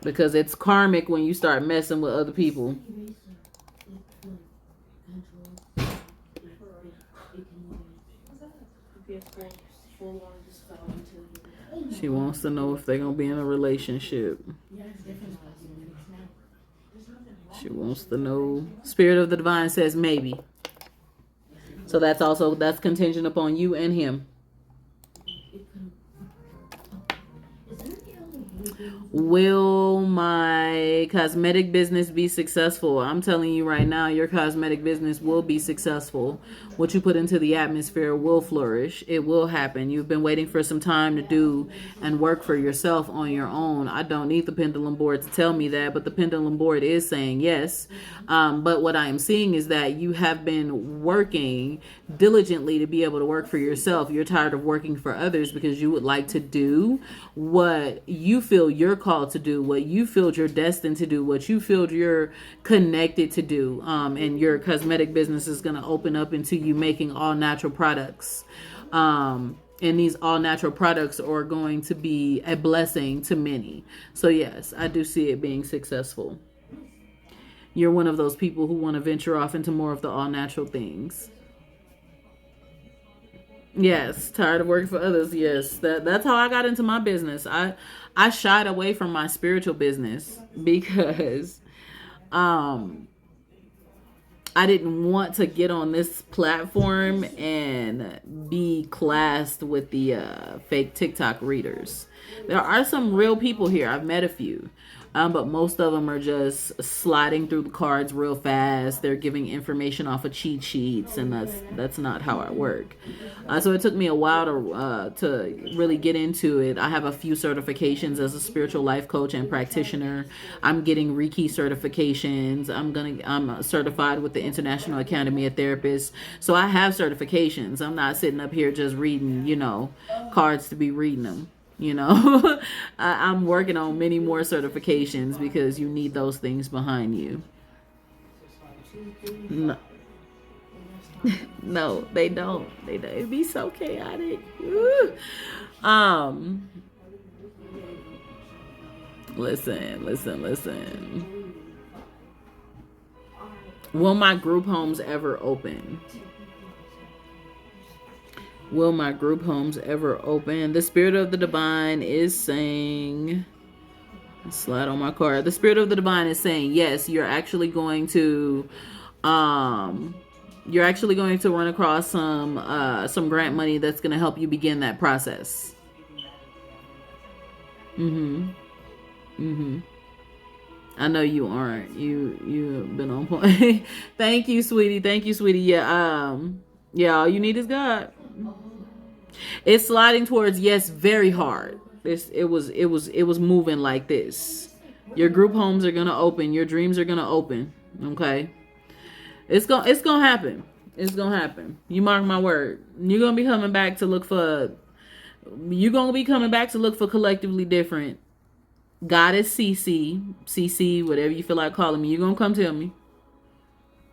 Because it's karmic when you start messing with other people. She wants to know if they're going to be in a relationship. She wants to know. Spirit of the Divine says maybe. So that's contingent upon you and him. Will my cosmetic business be successful? I'm telling you right now, your cosmetic business will be successful. What you put into the atmosphere will flourish. It will happen. You've been waiting for some time to do and work for yourself on your own. I don't need the pendulum board to tell me that, but the pendulum board is saying yes. But what I am seeing is that you have been working diligently to be able to work for yourself. You're tired of working for others because you would like to do what you feel you're called to do, what you feel you're destined to do, what you feel you're connected to do. And your cosmetic business is going to open up into you making all natural products. And these all natural products are going to be a blessing to many. So yes, I do see it being successful. You're one of those people who want to venture off into more of the all natural things. Yes, tired of working for others. Yes, that's how I got into my business. I shied away from my spiritual business because I didn't want to get on this platform and be classed with the fake TikTok readers. There are some real people here. I've met a few. But most of them are just sliding through the cards real fast. They're giving information off of cheat sheets, and that's not how I work. So it took me a while to really get into it. I have a few certifications as a spiritual life coach and practitioner. I'm getting Reiki certifications. I'm certified with the International Academy of Therapists. So I have certifications. I'm not sitting up here just reading, cards to be reading them. I'm working on many more certifications because you need those things behind you. No, no, they don't. It'd be so chaotic. Listen. Will my group homes ever open? Will my group homes ever open? The Spirit of the Divine is saying, slide on my card. The Spirit of the Divine is saying, yes, you're actually going to run across some grant money that's going to help you begin that process. I know you aren't. You've been on point. Thank you, sweetie. Yeah. All you need is God. It's sliding towards yes, very hard. It was moving like this. Your group homes are gonna open. Your dreams are gonna open. Okay, it's gonna happen. It's gonna happen. You mark my word. You're gonna be coming back to look for. You're gonna be coming back to look for collectively different. Goddess CC, whatever you feel like calling me. You're gonna come tell me.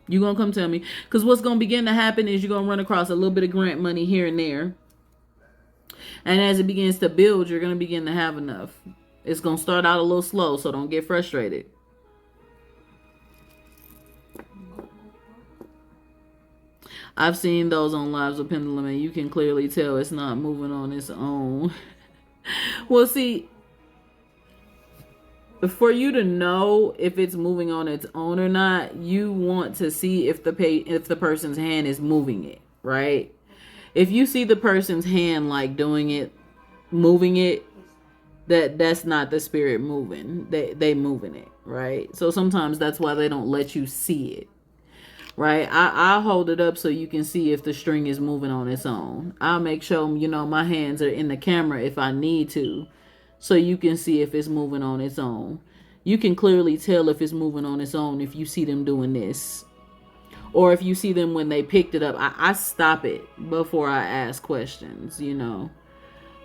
Because what's going to begin to happen is you're going to run across a little bit of grant money here and there. And as it begins to build, you're going to begin to have enough. It's going to start out a little slow, so don't get frustrated. I've seen those on Lives of Pendulum, and you can clearly tell it's not moving on its own. Well, see, for you to know if it's moving on its own or not, you want to see if the person's hand is moving it, right? If you see the person's hand like doing it, moving it, that's not the spirit moving. They moving it, right? So sometimes that's why they don't let you see it. Right, I'll hold it up so you can see if the string is moving on its own. I'll make sure, my hands are in the camera if I need to, so you can see if it's moving on its own. You can clearly tell if it's moving on its own if you see them doing this. Or if you see them when they picked it up. I stop it before I ask questions,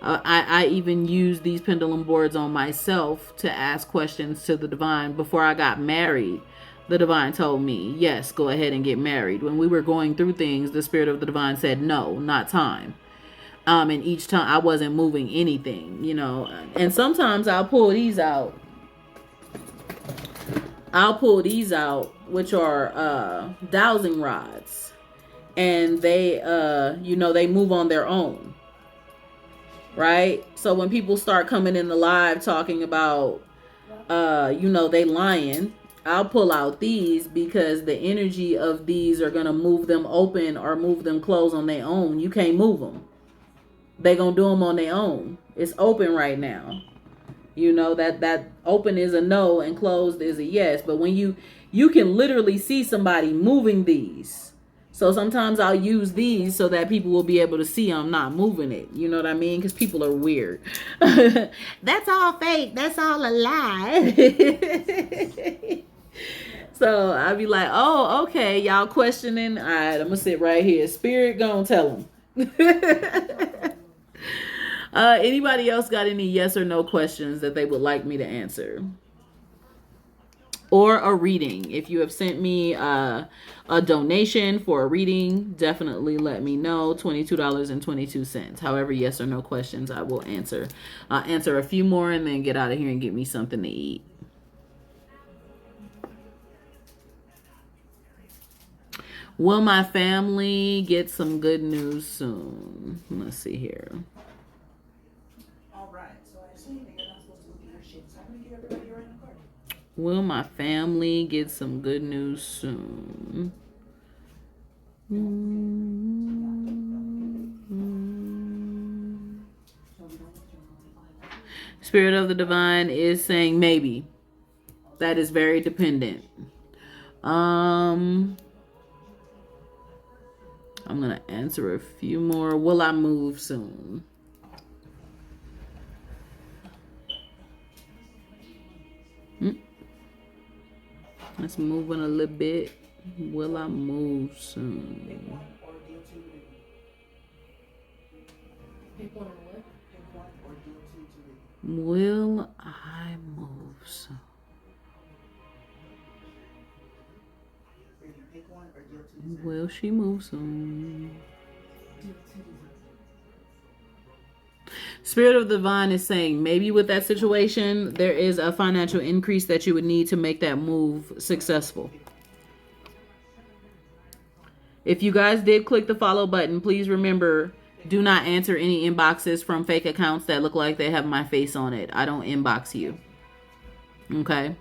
I even use these pendulum boards on myself to ask questions to the divine. Before I got married, the divine told me, yes, go ahead and get married. When we were going through things, the spirit of the divine said, no, not time. And each time I wasn't moving anything, and sometimes I'll pull these out, which are dowsing rods, and they, they move on their own. Right. So when people start coming in the live talking about, they lying, I'll pull out these because the energy of these are going to move them open or move them closed on their own. You can't move them. They're going to do them on their own. It's open right now. That open is a no and closed is a yes. But when you can literally see somebody moving these. So sometimes I'll use these so that people will be able to see I'm not moving it. You know what I mean? Because people are weird. That's all fake. That's all a lie. So I'll be like, oh, okay, y'all questioning. All right, I'm going to sit right here. Spirit, go and tell them. Anybody else got any yes or no questions that they would like me to answer? Or a reading. If you have sent me a donation for a reading, definitely let me know. $22.22. However, yes or no questions I will answer. I'll answer a few more and then get out of here and get me something to eat. Will my family get some good news soon? Let's see here. All right. So I assume that you're not supposed to look at your shit. So I'm going to give everybody a random card. Will my family get some good news soon? Spirit of the divine is saying maybe. That is very dependent. I'm going to answer a few more. Will I move soon? Let's move in a little bit. Will I move soon? Will I move soon? Will she move soon? Spirit of the divine is saying maybe with that situation there is a financial increase that you would need to make that move successful. If you guys did click the follow button, please remember, do not answer any inboxes from fake accounts that look like they have my face on it. I don't inbox you. Okay?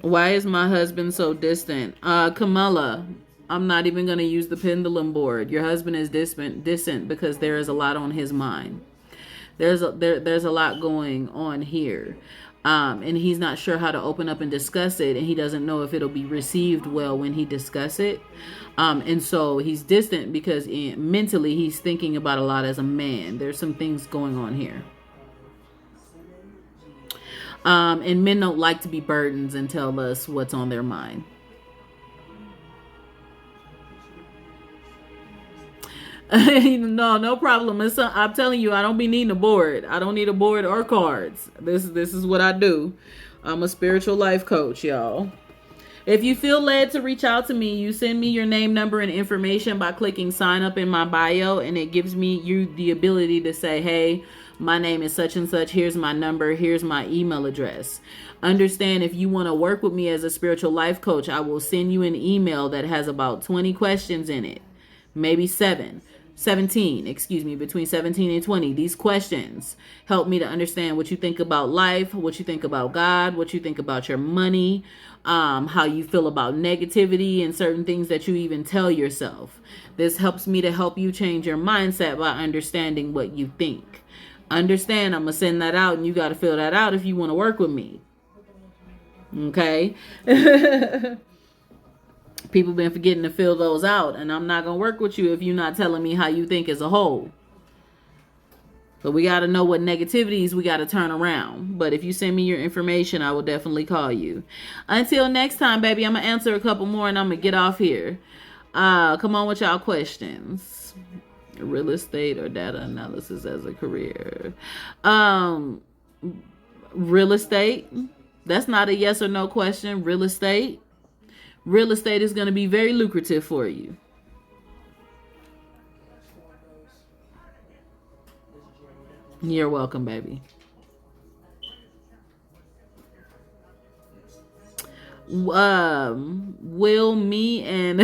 Why is my husband so distant? Camilla, I'm not even going to use the pendulum board. Your husband is distant because there is a lot on his mind. There's a lot going on here. And he's not sure how to open up and discuss it. And he doesn't know if it'll be received well when he discuss it. And so he's distant because mentally he's thinking about a lot as a man. There's some things going on here. And men don't like to be burdens and tell us what's on their mind. No problem. I'm telling you, I don't be needing a board. I don't need a board or cards. This is what I do. I'm a spiritual life coach, y'all. If you feel led to reach out to me, you send me your name, number, and information by clicking sign up in my bio, and it gives me you the ability to say, hey, my name is such and such. Here's my number. Here's my email address. Understand, if you want to work with me as a spiritual life coach, I will send you an email that has about 20 questions in it. Maybe 17, between 17 and 20. These questions help me to understand what you think about life, what you think about God, what you think about your money, how you feel about negativity and certain things that you even tell yourself. This helps me to help you change your mindset by understanding what you think. Understand, I'm going to send that out, and you got to fill that out if you want to work with me. Okay? People been forgetting to fill those out, and I'm not going to work with you if you're not telling me how you think as a whole. But we got to know what negativities we got to turn around. But if you send me your information, I will definitely call you. Until next time, baby, I'm going to answer a couple more, and I'm going to get off here. Come on with y'all questions. Real estate or data analysis as a career. Real estate. That's not a yes or no question. Real estate. Real estate is going to be very lucrative for you. You're welcome, baby. Will me and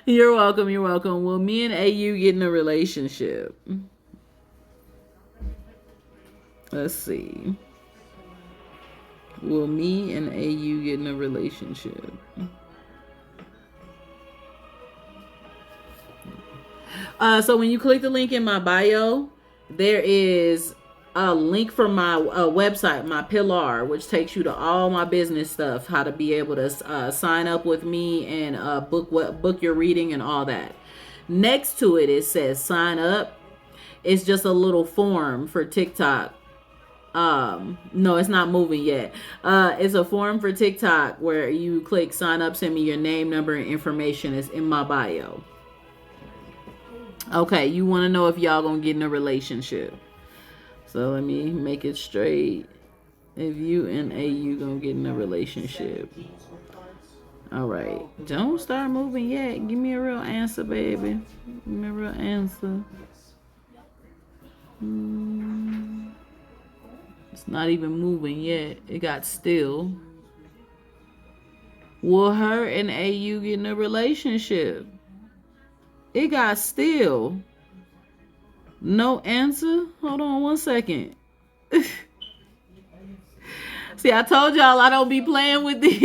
you're welcome. Will me and AU get in a relationship? Let's see. Will me and AU get in a relationship? So when you click the link in my bio, there is a link for my website, my pillar, which takes you to all my business stuff, how to be able to sign up with me and book your reading and all that. Next to it, it says sign up. It's just a little form for TikTok. No, it's not moving yet. It's a form for TikTok where you click sign up, send me your name, number, and information. It's in my bio. Okay, you want to know if y'all gonna get in a relationship. So let me make it straight. If you and AU gonna get in a relationship. All right, don't start moving yet. Give me a real answer, baby. Give me a real answer. It's not even moving yet. It got still. Will her and AU get in a relationship? It got still. No answer? Hold on one second. See, I told y'all I don't be playing with these.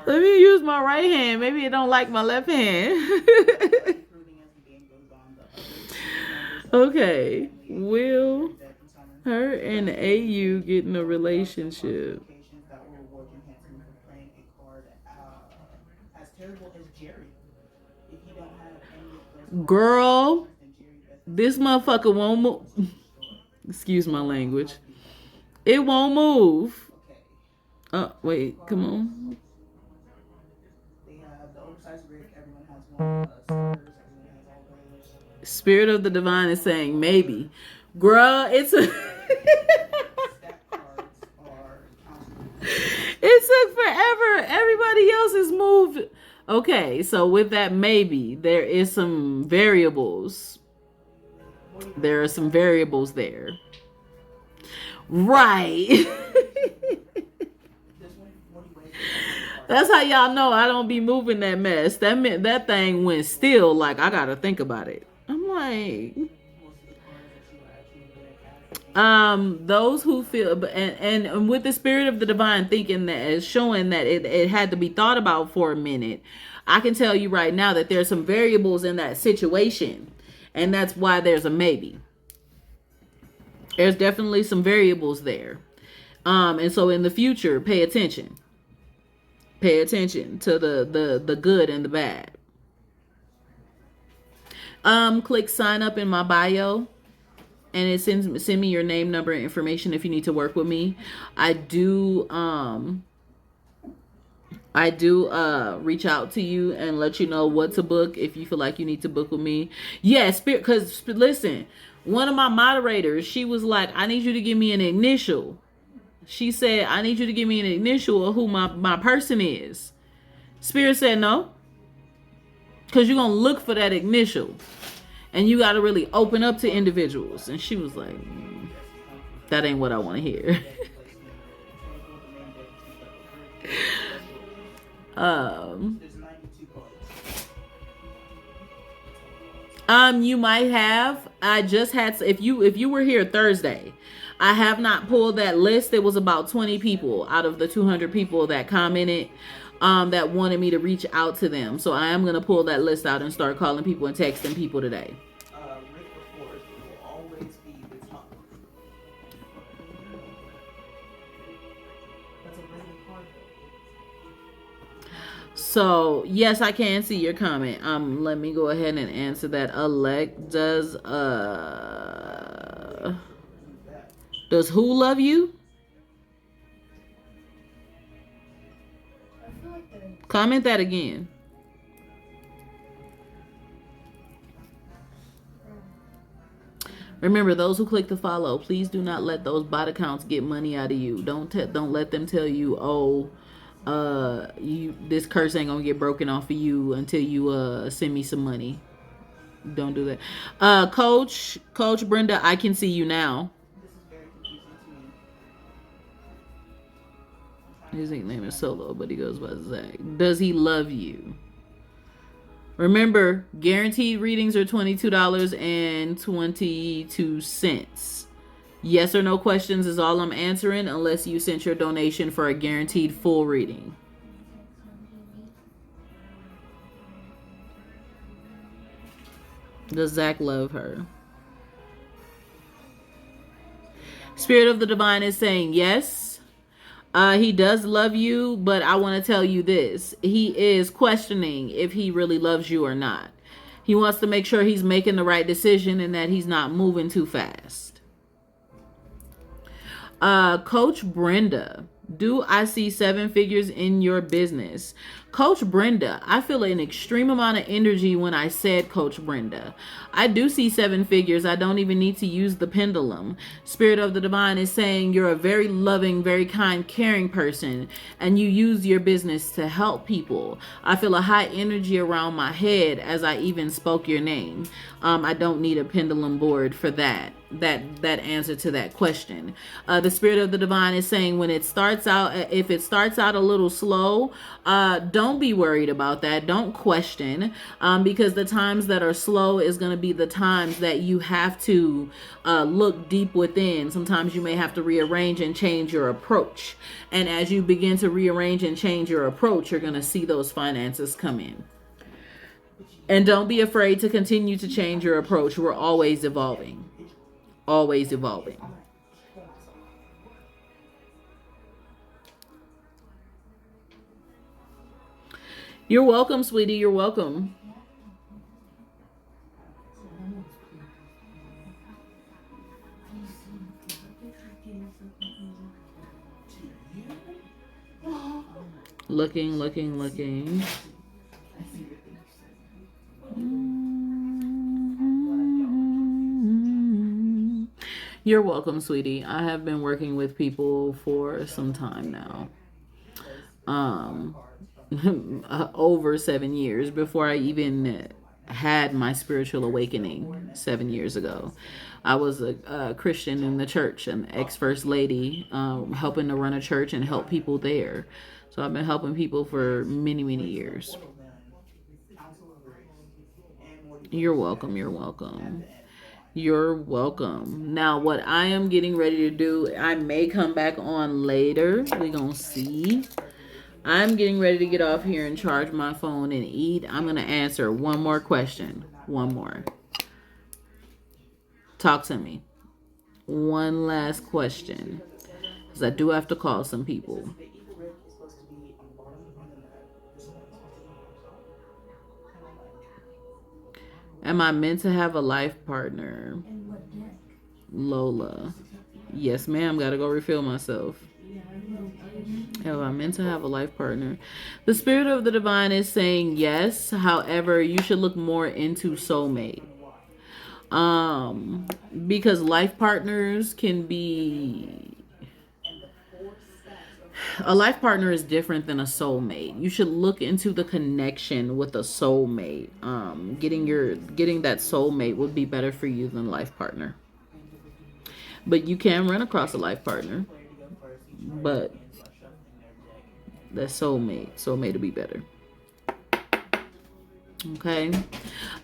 Let me use my right hand. Maybe it don't like my left hand. Okay. Will her and AU get in a relationship? Girl, this motherfucker won't move. Excuse my language. It won't move. Oh, wait, come on. Spirit of the Divine is saying maybe. Girl, it's a... It took forever. Everybody else has moved. Okay, so with that maybe, there is some variables. There are some variables there. Right. That's how y'all know I don't be moving that mess. That meant that thing went still, like I gotta think about it. I'm like, those who feel, and with the spirit of the divine thinking that is showing that it had to be thought about for a minute, I can tell you right now that there's some variables in that situation, and that's why there's a maybe. There's definitely some variables there. And so in the future, pay attention. Pay attention to the good and the bad. Click sign up in my bio, and it send me your name, number, and information if you need to work with me. I do reach out to you and let you know what to book if you feel like you need to book with me. Yes, because listen, one of my moderators, she was like, I need you to give me an initial. She said, I need you to give me an initial of who my person is. Spirit said no. Because you're going to look for that initial. And you got to really open up to individuals. And she was like, that ain't what I want to hear. You might have. I just had, if you were here Thursday, I have not pulled that list. It was about 20 people out of the 200 people that commented that wanted me to reach out to them. So I am going to pull that list out and start calling people and texting people today. So, yes, I can see your comment. Let me go ahead and answer that. Does who love you? Comment that again. Remember, those who click the follow, please do not let those bot accounts get money out of you. Don't let them tell you, oh, this curse ain't gonna get broken off of you until you send me some money. Don't do that. Coach Brenda, I can see you now. His nickname is Solo, but he goes by Zach. Does he love you? Remember, guaranteed readings are $22.22. Yes or no questions is all I'm answering, unless you sent your donation for a guaranteed full reading. Does Zach love her? Spirit of the Divine is saying yes. He does love you, but I want to tell you this. He is questioning if he really loves you or not. He wants to make sure he's making the right decision and that he's not moving too fast. Coach Brenda, do I see 7 figures in your business? Coach Brenda, I feel an extreme amount of energy when I said Coach Brenda. I do see 7 figures. I don't even need to use the pendulum. Spirit of the Divine is saying you're a very loving, very kind, caring person, and you use your business to help people. I feel a high energy around my head as I even spoke your name. I don't need a pendulum board for that answer to that question. The Spirit of the Divine is saying when it starts out, if it starts out a little slow, don't be worried about that. Don't question, because the times that are slow is going to be the times that you have to look deep within. Sometimes you may have to rearrange and change your approach. And as you begin to rearrange and change your approach, you're going to see those finances come in. And don't be afraid to continue to change your approach. We're always evolving. Always evolving. You're welcome, sweetie. You're welcome. Looking. You're welcome, sweetie. I have been working with people for some time now. Over 7 years before I even had my spiritual awakening 7 years ago. I was a Christian in the church, an ex-first lady, helping to run a church and help people there. So I've been helping people for many, many years. You're welcome. You're welcome. You're welcome. Now, what I am getting ready to do, I may come back on later. We're going to see. I'm getting ready to get off here and charge my phone and eat. I'm going to answer one more question. One more. Talk to me. One last question. Because I do have to call some people. Am I meant to have a life partner? Lola. Yes, ma'am. Gotta go refill myself. Am I meant to have a life partner? The Spirit of the Divine is saying yes. However, you should look more into soulmate. Because life partners can be a life partner is different than a soulmate. You should look into the connection with a soulmate. Getting that soulmate would be better for you than life partner. But you can run across a life partner. But that soulmate will be better. Okay.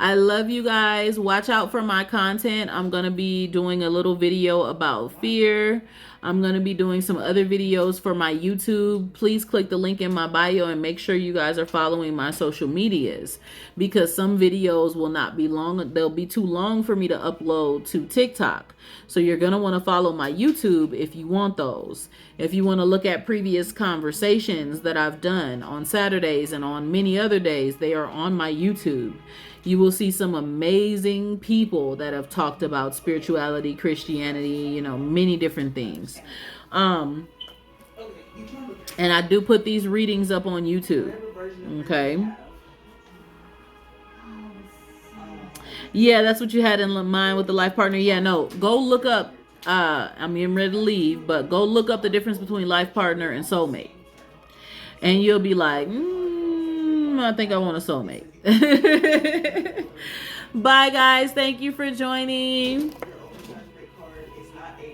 I love you guys. Watch out for my content. I'm going to be doing a little video about fear. I'm going to be doing some other videos for my YouTube. Please click the link in my bio and make sure you guys are following my social medias, because some videos will not be long. They'll be too long for me to upload to TikTok. So you're going to want to follow my YouTube if you want those. If you want to look at previous conversations that I've done on Saturdays and on many other days, they are on my YouTube. You will see some amazing people that have talked about spirituality, Christianity, many different things. And I do put these readings up on YouTube. Okay. Yeah, that's what you had in mind with the life partner. Yeah, no, go look up. I'm getting ready to leave, but go look up the difference between life partner and soulmate. And you'll be like, I think I want a soulmate. Bye, guys. Thank you for joining.